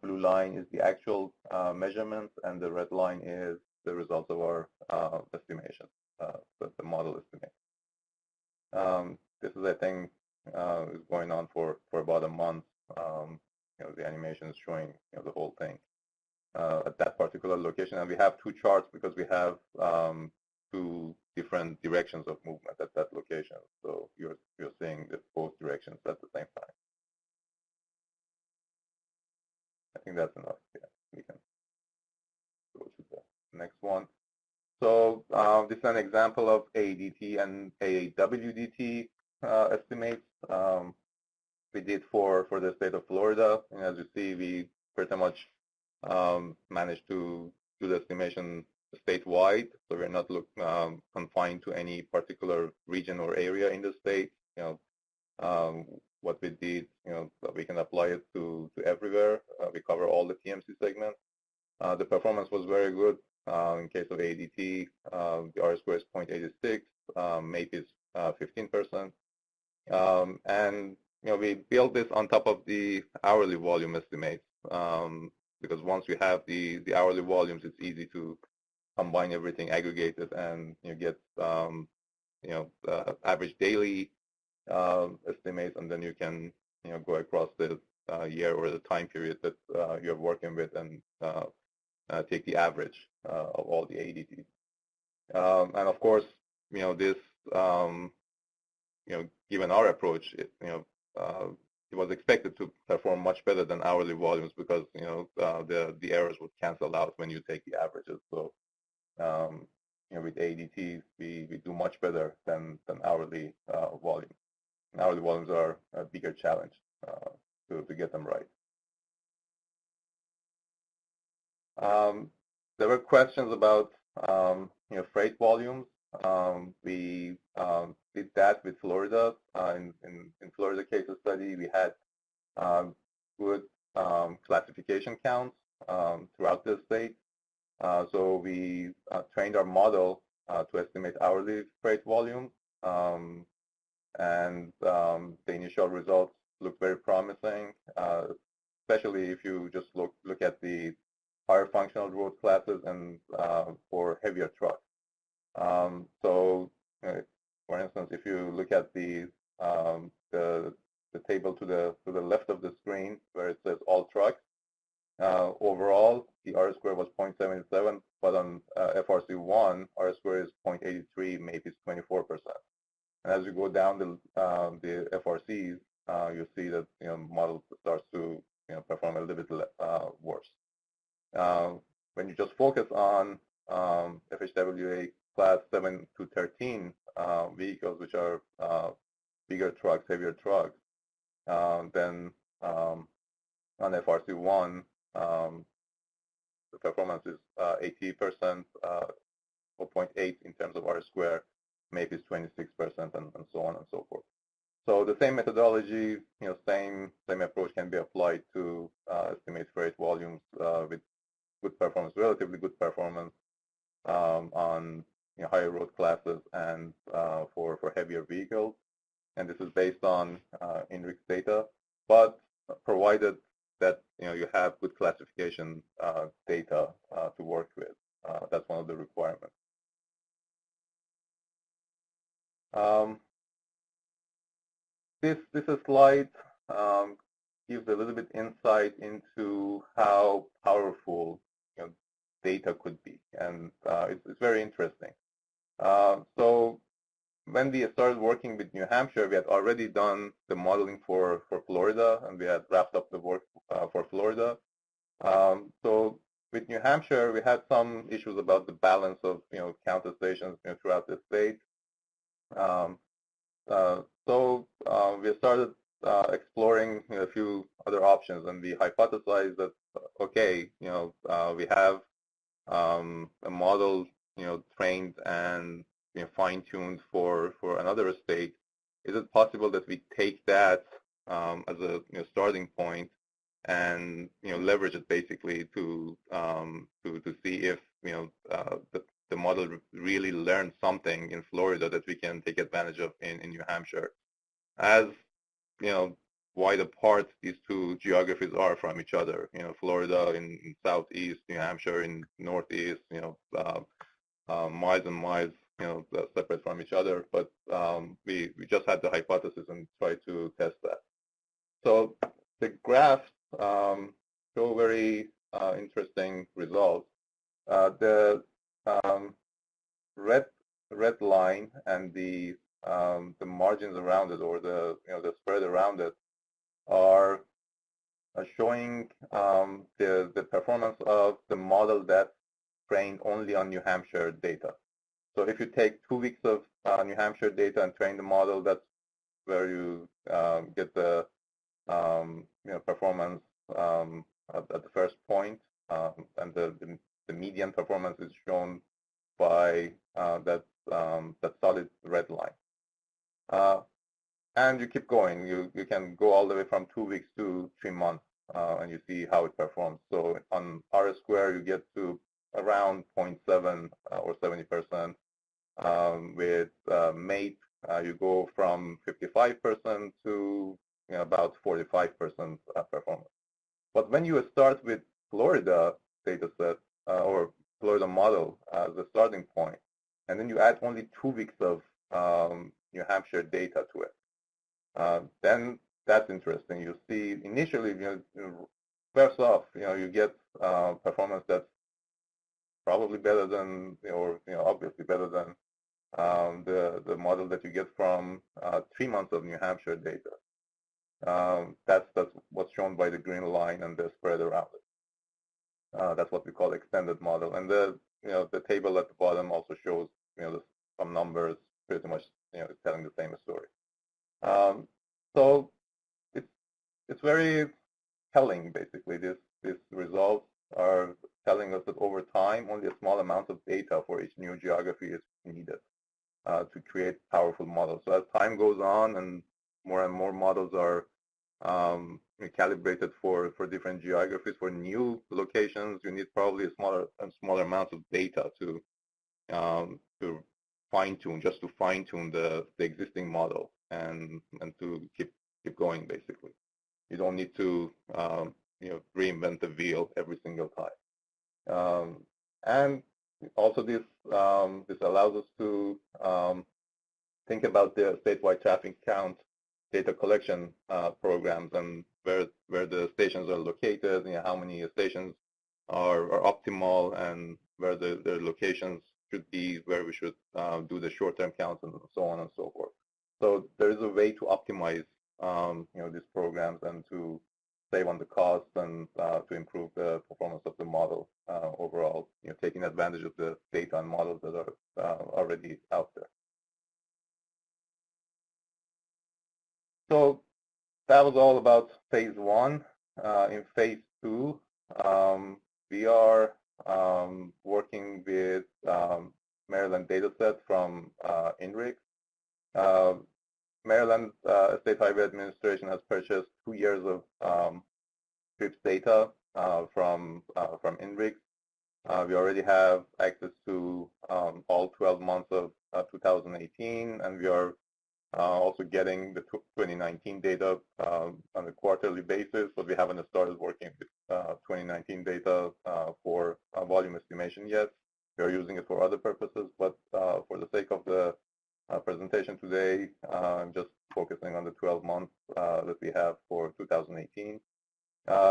blue line is the actual measurements, and the red line is the results of our estimation, the model estimate. This is, I think, is going on for about a month. The animation is showing the whole thing at that particular location, and we have two charts because we have two different directions of movement at that location. So you're seeing both directions at the same time. I think that's enough. Yeah, we can go to the next one. So this is an example of ADT and AWDT estimates we did for the state of Florida. And as you see, we pretty much managed to do the estimation statewide. So we're not confined to any particular region or area in the state. What we did, we can apply it to everywhere. We cover all the TMC segments. The performance was very good. In case of ADT, the R-square is 0.86, MAPE is 15%. And we built this on top of the hourly volume estimates because once we have the hourly volumes, it's easy to combine everything, aggregate it, and you get average daily estimates, and then you can go across the year or the time period that you're working with and take the average of all the ADTs. And of course, this given our approach, it was expected to perform much better than hourly volumes because the errors would cancel out when you take the averages. So with ADTs, we do much better than hourly volumes. And hourly volumes are a bigger challenge to get them right. There were questions about freight volumes. We did that with Florida. In Florida case study, we had good classification counts throughout the state. So we trained our model to estimate hourly freight volume, and the initial results look very promising, especially if you just look at the higher functional road classes and for heavier trucks. So, for instance, if you look at the table to the left of the screen where it says all trucks, overall the R-square was 0.77, but on FRC1, R-square is 0.83, maybe it's 24%. And as you go down the FRCs, you see that model starts to perform a little bit worse. When you just focus on FHWA class 7 to 13 vehicles, which are bigger trucks, heavier trucks, then on FRC1, the performance is 80%, or 0.8 in terms of R-square, maybe it's 26%, and so on and so forth. So the same methodology, same approach can be applied to estimate freight volumes with good performance, relatively good performance on higher road classes and for heavier vehicles. And this is based on INRIX data, but provided that you have good classification data to work with. That's one of the requirements. This slide gives a little bit insight into how powerful data could be, and it's very interesting. So when we started working with New Hampshire, we had already done the modeling for Florida, and we had wrapped up the work for Florida. So with New Hampshire, we had some issues about the balance of counter stations throughout the state. So we started exploring a few other options, and we hypothesized that okay, we have a model, trained and fine-tuned for another state. Is it possible that we take that as a starting point and leverage it basically to see if the model really learned something in Florida that we can take advantage of in New Hampshire, as wide apart these two geographies are from each other. Florida in southeast, New Hampshire in northeast. Miles and miles, separate from each other. But we just had the hypothesis and tried to test that. So the graphs show very interesting results. The red line and the margins around it, or the spread around it, are showing the performance of the model that's trained only on New Hampshire data. So if you take 2 weeks of New Hampshire data and train the model, that's where you get the performance at the first point, and the median performance is shown by that solid red line. And you keep going. You can go all the way from 2 weeks to 3 months, and you see how it performs. So on R-square, you get to around 0.7 or 70%. With MATE, you go from 55% to about 45% performance. But when you start with Florida data set or Florida model as a starting point, and then you add only 2 weeks of New Hampshire data to it, then that's interesting. You see initially, first off, you get performance that's probably better than, or obviously better than the model that you get from 3 months of New Hampshire data. That's what's shown by the green line and the spread around it. That's what we call extended model. And the table at the bottom also shows some numbers, pretty much telling the same story. So it's very telling, basically. These results are telling us that over time, only a small amount of data for each new geography is needed to create powerful models. So as time goes on and more models are calibrated for different geographies, for new locations, you need probably a smaller amount of data to fine-tune, just to fine-tune the existing model and to keep going, basically. You don't need to reinvent the wheel every single time. And also this allows us to think about the statewide traffic count data collection programs, and where the stations are located, how many stations are optimal, and where the locations should be, where we should do the short-term counts, and so on and so forth. So there is a way to optimize these programs and to save on the costs and to improve the performance of the model overall, taking advantage of the data and models that are already out there. So that was all about phase 1. In phase 2, we are working with Maryland dataset from NREL. Maryland State Highway Administration has purchased 2 years of trips data from NREL. We already have access to all 12 months of 2018, and we are also getting the 2019 data on a quarterly basis, but we haven't started working with 2019 data for volume estimation yet. We are using it for other purposes, but for the sake of the presentation today, I'm just focusing on the 12 months that we have for 2018.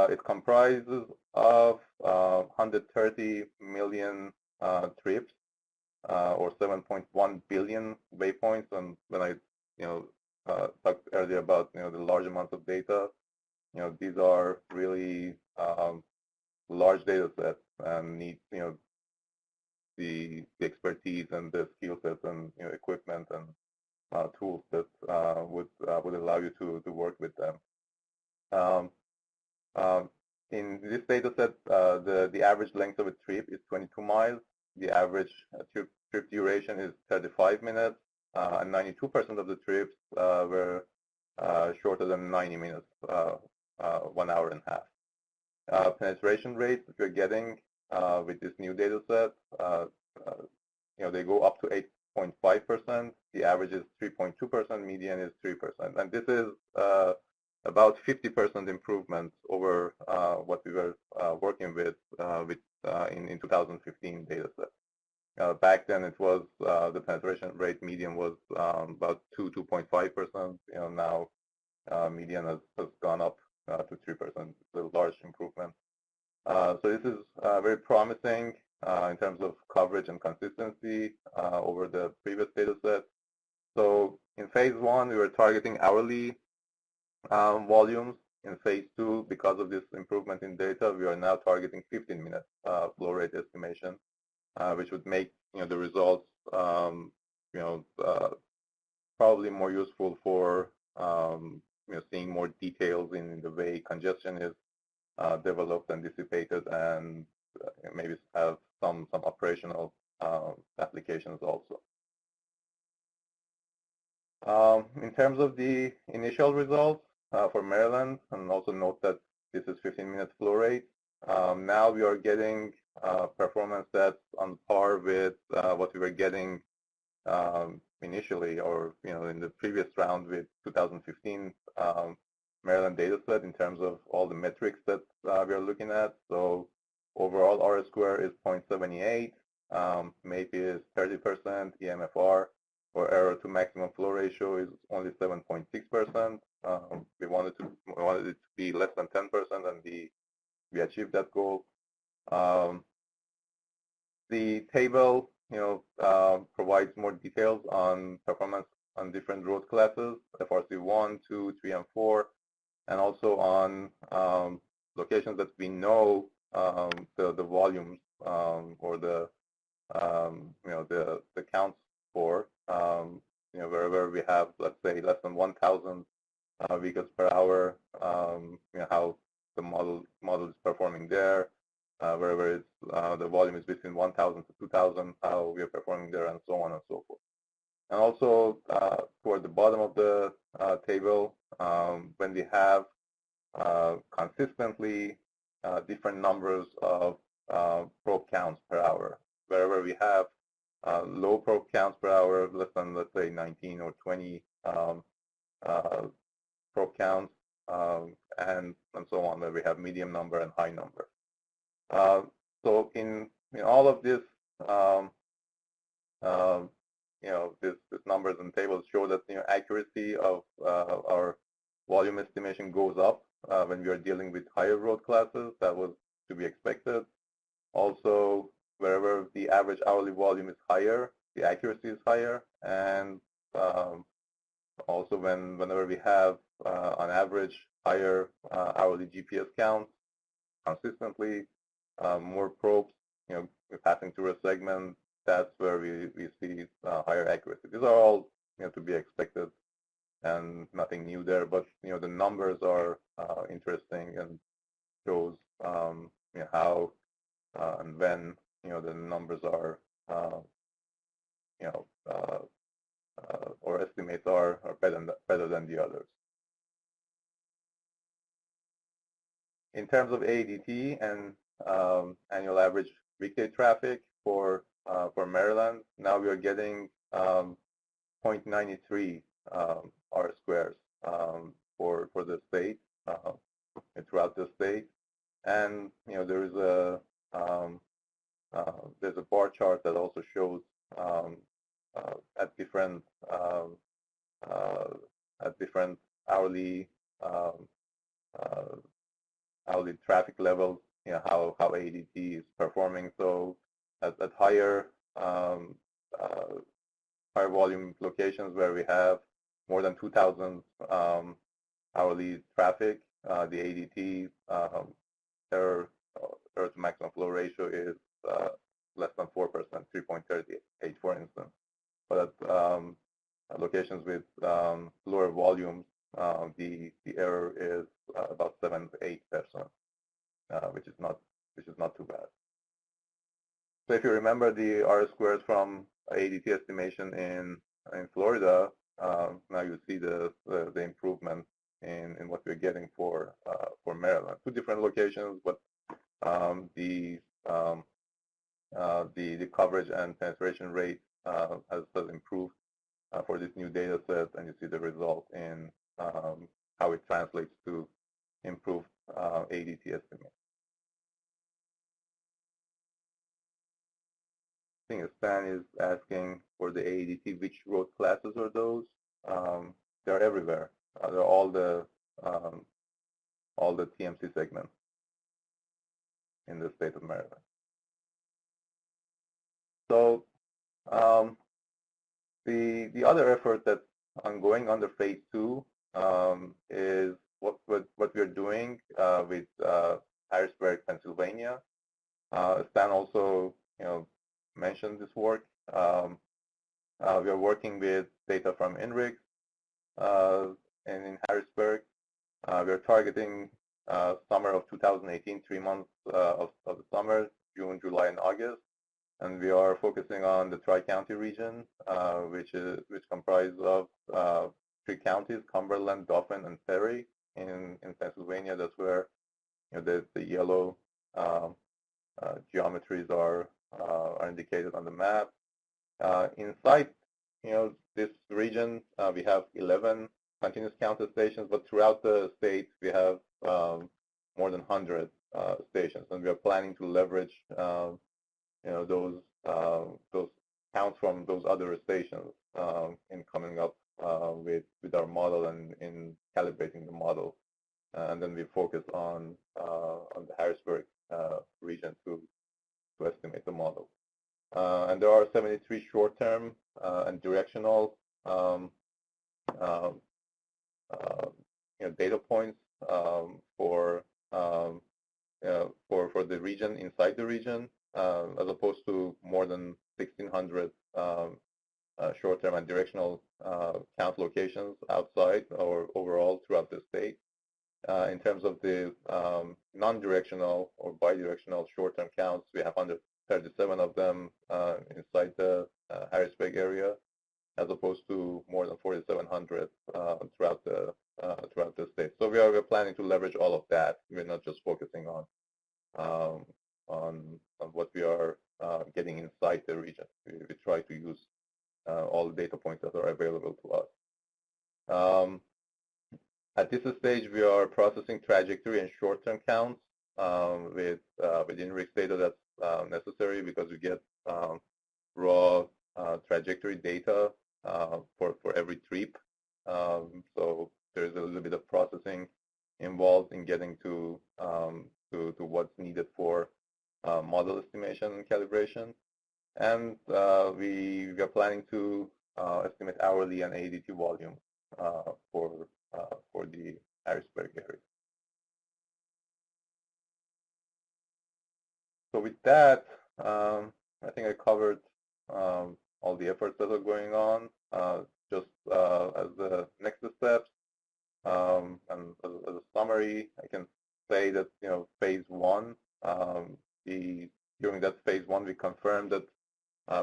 It comprises of 130 million trips, or 7.1 billion waypoints. And when I talked earlier about the large amounts of data, these are really large data sets and need the expertise and the skill sets and equipment and tools that would allow you to work with them. In this data set, the average length of a trip is 22 miles. The average trip duration is 35 minutes, and 92% of the trips were shorter than 90 minutes, 1 hour and a half. Penetration rates that we're getting with this new data set, they go up to 8.5%. The average is 3.2%, median is 3%. And this is about 50% improvement over what we were working with in 2015 data set. Back then, it was the penetration rate median was about 2.5%. Now median has gone up to 3%. It's a large improvement. So this is very promising in terms of coverage and consistency over the previous data set. So in phase 1, we were targeting hourly volumes. In phase 2, because of this improvement in data, we are now targeting 15-minute flow rate estimation, which would make the results probably more useful for seeing more details in the way congestion is developed and dissipated, and maybe have some operational applications also. In terms of the initial results for Maryland, and also note that this is 15-minute flow rate. Now we are getting performance that's on par with what we were getting initially, or in the previous round with 2015 Maryland data set in terms of all the metrics that we are looking at. So overall R square is 0.78, MAPE is 30%, EMFR or error to maximum flow ratio is only 7.6%. We wanted it to be less than 10%, and we achieved that goal. The table provides more details on performance on different road classes, FRC 1, 2, 3, and 4, and also on locations that we know the volumes or the counts for. Wherever we have, let's say, less than 1,000 vehicles per hour, how the model is performing there. Wherever it's, the volume is between 1,000 to 2,000, how we are performing there, and so on and so forth. And also, toward the bottom of the table, when we have consistently different numbers of probe counts per hour, wherever we have low probe counts per hour, less than, let's say, 19 or 20 probe counts, and so on, where we have medium number and high number. So in all of this, this numbers and tables show that accuracy of our volume estimation goes up when we are dealing with higher road classes. That was to be expected. Also, wherever the average hourly volume is higher, the accuracy is higher, and also whenever we have on average higher hourly GPS counts consistently, more probes, passing through a segment, that's where we see higher accuracy. These are all to be expected and nothing new there, but the numbers are interesting and shows how and when the numbers are or estimates are better than the others. In terms of ADT and annual average weekday traffic for Maryland, now we are getting 0.93 R squares for the state, throughout the state, and there's a bar chart that also shows at different hourly traffic levels, how ADT is performing. So at higher volume locations where we have more than 2,000 hourly traffic, the ADT error to maximum flow ratio is less than 4%, 3.38 for instance. But at locations with lower volumes, the error is about 7 to 8%. remember the R squared from ADT estimation in Florida, now you see the improvement in what we're getting for Maryland. Two different locations, but the coverage and penetration rate has improved for this new data set, and you see the result in how it translates to improved ADT estimate. I think Stan is asking for the ADT, which road classes are those? They're everywhere. They're all the TMC segments in the state of Maryland. So the other effort that's ongoing under phase 2 is what we're doing with Harrisburg, Pennsylvania. Stan also mentioned this work. We are working with data from NREL and in Harrisburg. We are targeting summer of 2018, 3 months of the summer, June, July, and August. And we are focusing on the Tri-County region, which comprises of 3 counties, Cumberland, Dauphin, and Perry in Pennsylvania. That's where the yellow geometries are indicated on the map. Inside this region, we have 11 continuous counter stations, but throughout the state we have more than 100 stations, and we are planning to leverage those counts from those other stations in coming up with our model and in calibrating the model, and then we focus on the Harrisburg region to estimate the model. And there are 73 short-term and directional data points for the region inside the region, as opposed to more than 1,600 short-term and directional count locations outside or overall throughout the state. In terms of the non-directional or bidirectional short-term counts, we have 137 of them inside the Harrisburg area, as opposed to more than 4,700 throughout the state. So we are planning to leverage all of that. We're not just focusing on what we are getting inside the region. We try to use all the data points that are available to us. At this stage, we are processing trajectory and short-term counts with NREL data that's necessary, because we get raw trajectory data for every trip. So there's a little bit of processing involved in getting to what's needed for model estimation and calibration. And we are planning to estimate hourly and ADT volume for the Harrisburg area. So with that, I think I covered all the efforts that are going on. Just as the next steps, and as a summary, I can say that phase 1, during that phase 1, we confirmed that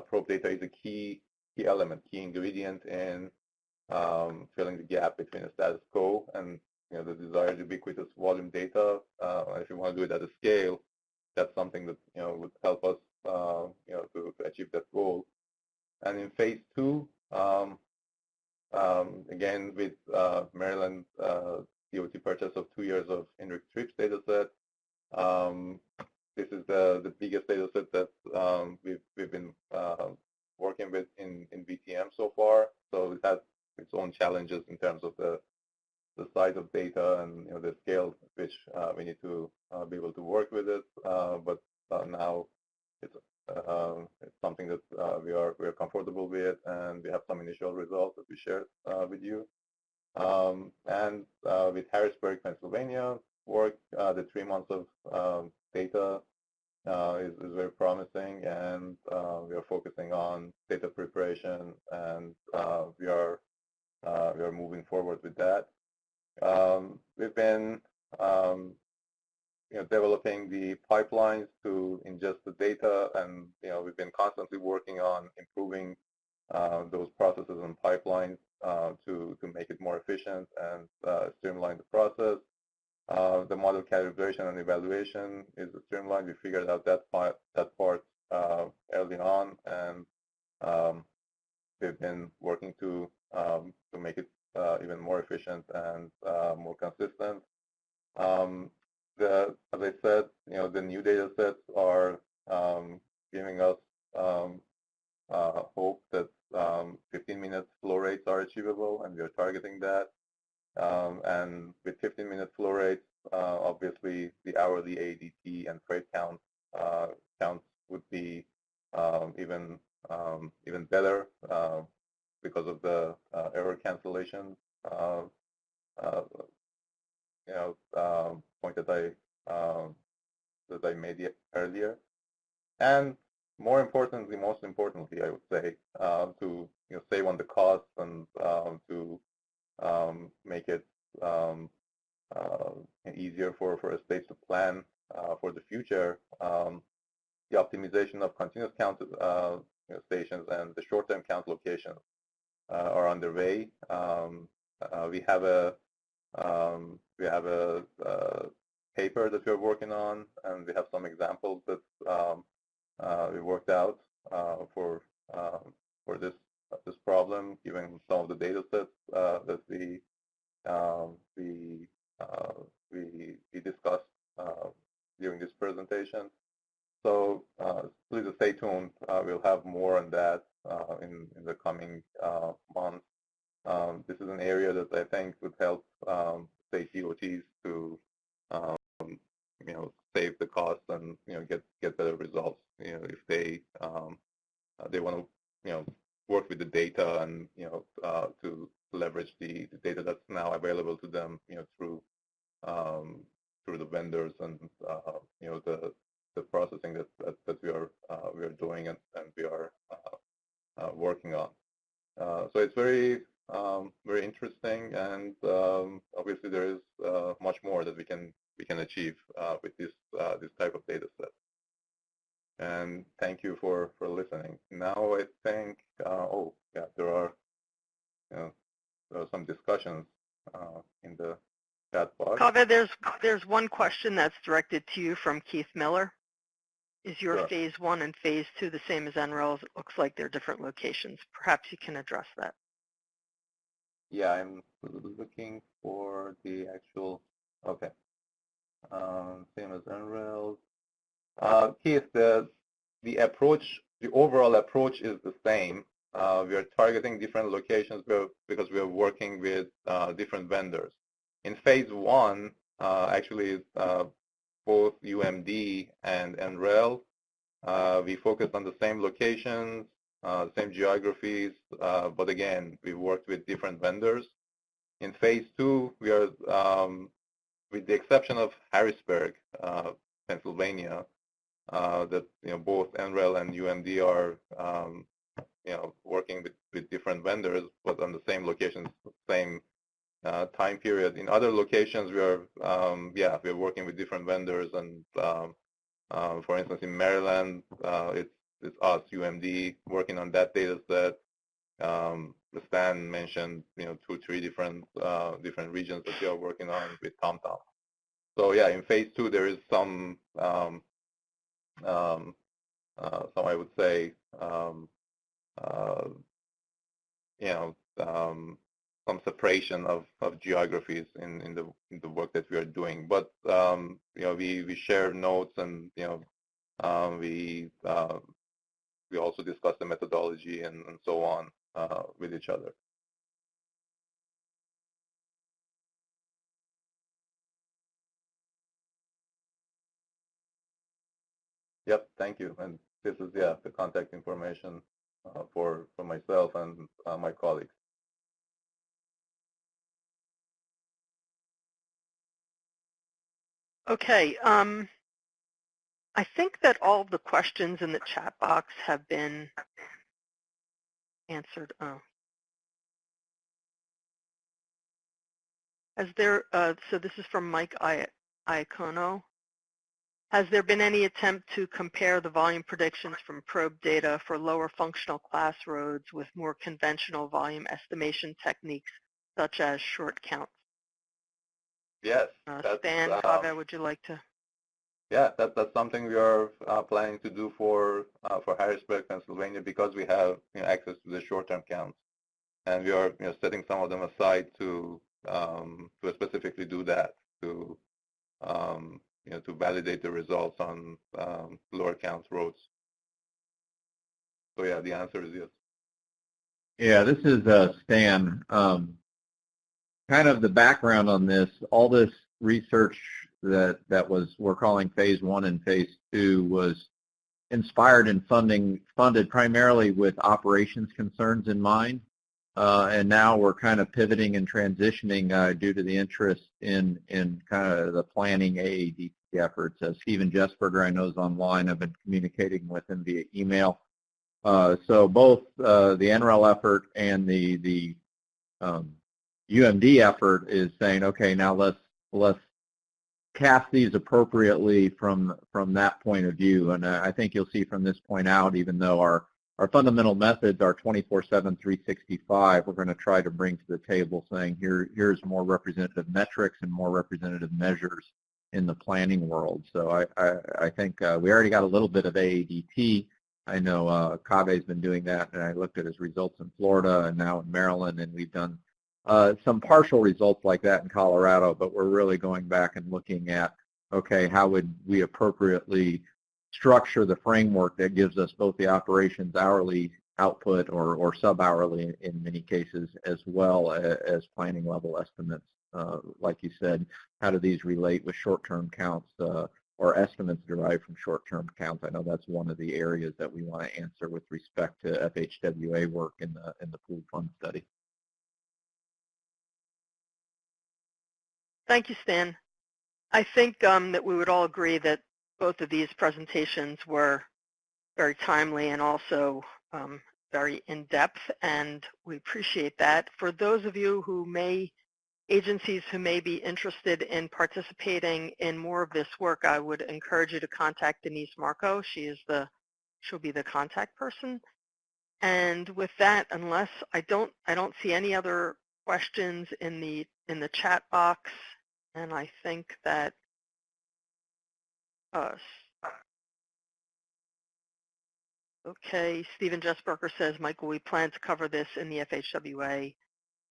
probe data is a key element, key ingredient in filling the gap between the status quo and the desired ubiquitous volume data. If you want to do it at a scale, that's something that would help us to achieve that goal. And in phase 2, again with Maryland DOT purchase of 2 years of NREL trips data set, this is the biggest data set that we've been working with in VTM so far. So it has its own challenges in terms of the size of data and the scale at which we need to be able to work with it. But now it's something that we are comfortable with, and we have some initial results that we shared with you. And with Harrisburg, Pennsylvania work, the 3 months of data is very promising, and we are focusing on data preparation, and we are moving forward with that. We've been developing the pipelines to ingest the data, and we've been constantly working on improving those processes and pipelines to make it more efficient and streamline the process. The model calibration and evaluation is streamlined. We figured out that part early on, and we've been working to make it even more efficient and more consistent. As I said, the new data sets are giving us hope that 15-minute flow rates are achievable, and we are targeting that. And with 15-minute flow rates, obviously the hourly ADT and freight counts would be even better because of the error cancellation point that I made earlier. And most importantly, I would say, to save on the cost and to make it easier for a state to plan for the future, the optimization of continuous count stations and the short-term count locations are underway. We have a paper that we're working on, and we have some examples that we worked out for this problem, given some of the data sets that we discussed during this presentation. So please stay tuned. We'll have more on that in the coming months. This is an area that I think would help state DOTs to save the cost and get better results. If they want to work with the data and to leverage the data that's now available to them through the vendors and the processing that we are doing and we are working on. So it's very interesting, and obviously there is much more that we can achieve with this type of data set. And thank you for listening. Now I think there are some discussions in the chat box. Kaveh, there's one question that's directed to you from Keith Miller. Is your Sure. phase 1 and phase 2 the same as NREL's? It looks like they're different locations. Perhaps you can address that. Yeah, I'm looking for the actual, okay. Same as NREL. Keith, the overall approach is the same. We are targeting different locations because we are working with different vendors. In phase 1, actually, both UMD and NREL, we focused on the same locations, same geographies, but again, we worked with different vendors. In phase 2, we are, with the exception of Harrisburg, Pennsylvania, that both NREL and UMD are working with different vendors, but on the same locations, same time period. In other locations, we are we're working with different vendors, and for instance, in Maryland, it's us, UMD, working on that data set. Stan mentioned 2-3 different regions that we are working on with TomTom. So yeah, in phase 2 there is some I would say some separation of geographies in the work that we are doing. But we share notes, and we also discuss the methodology and so on with each other. Yep, thank you. And this is the contact information for myself and my colleagues. Okay. I think that all of the questions in the chat box have been answered. So this is from Mike Iacono. Has there been any attempt to compare the volume predictions from probe data for lower functional class roads with more conventional volume estimation techniques, such as short counts? Yes, Stan, Kaveh, would you like to? yeah, that's something we are planning to do for Harrisburg, Pennsylvania, because we have access to the short-term counts, and we are setting some of them aside to specifically do that, to to validate the results on lower count roads. So yeah, the answer is yes. Yeah, this is Stan. Kind of the background on this, all this research that we're calling phase 1 and phase 2 was inspired and funded primarily with operations concerns in mind. And now we're kind of pivoting and transitioning due to the interest in kind of the planning AADP efforts. Stephen Jesberger, I know, is online. I've been communicating with him via email. So both the NREL effort and the UMD effort is saying, okay, now let's cast these appropriately from that point of view. And I think you'll see from this point out, even though our fundamental methods are 24/7, 365, we're going to try to bring to the table saying here's more representative metrics and more representative measures in the planning world. So I think we already got a little bit of AADP. I know Kaveh's been doing that, and I looked at his results in Florida and now in Maryland, and we've done some partial results like that in Colorado, but we're really going back and looking at, okay, how would we appropriately structure the framework that gives us both the operations hourly output or sub-hourly in many cases, as well as planning level estimates. Like you said, how do these relate with short-term counts or estimates derived from short-term counts? I know that's one of the areas that we want to answer with respect to FHWA work in the pooled fund study. Thank you, Stan. I think that we would all agree that both of these presentations were very timely and also very in-depth, and we appreciate that. For those of you agencies who may be interested in participating in more of this work, I would encourage you to contact Denise Marco. She'll be the contact person. And with that, unless I don't see any other questions in the chat box, and I think that okay, Stephen Jesberger says, Michael, we plan to cover this in the FHWA.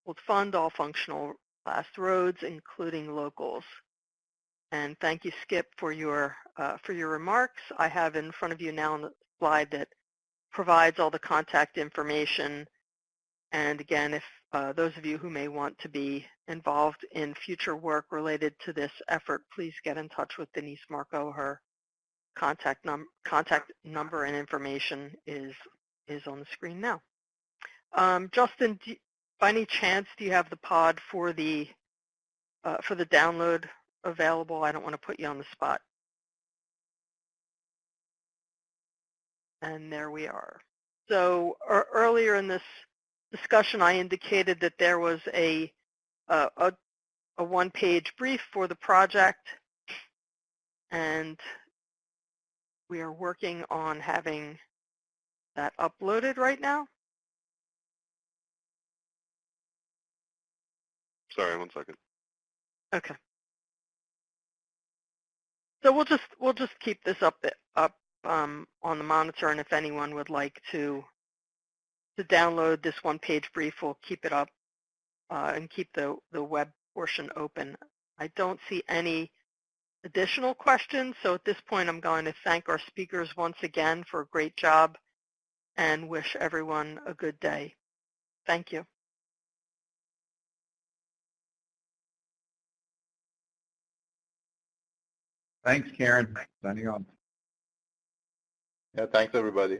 We'll fund all functional class roads, including locals. And thank you, Skip, for your remarks. I have in front of you now on the slide that provides all the contact information. And again, if those of you who may want to be involved in future work related to this effort, please get in touch with Denise Marco. Her contact number and information is on the screen now. Justin, by any chance, do you have the pod for the download available? I don't want to put you on the spot. And there we are. So earlier in this discussion, I indicated that there was a one-page brief for the project, and we are working on having that uploaded right now. Sorry, 1 second. Okay. So we'll just keep this up on the monitor, and if anyone would like to download this one-page brief, we'll keep it up and keep the web portion open. I don't see any additional questions, so at this point I'm going to thank our speakers once again for a great job and wish everyone a good day. Thank you. Thanks, Karen. Signing on. Yeah, thanks everybody.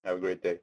Have a great day.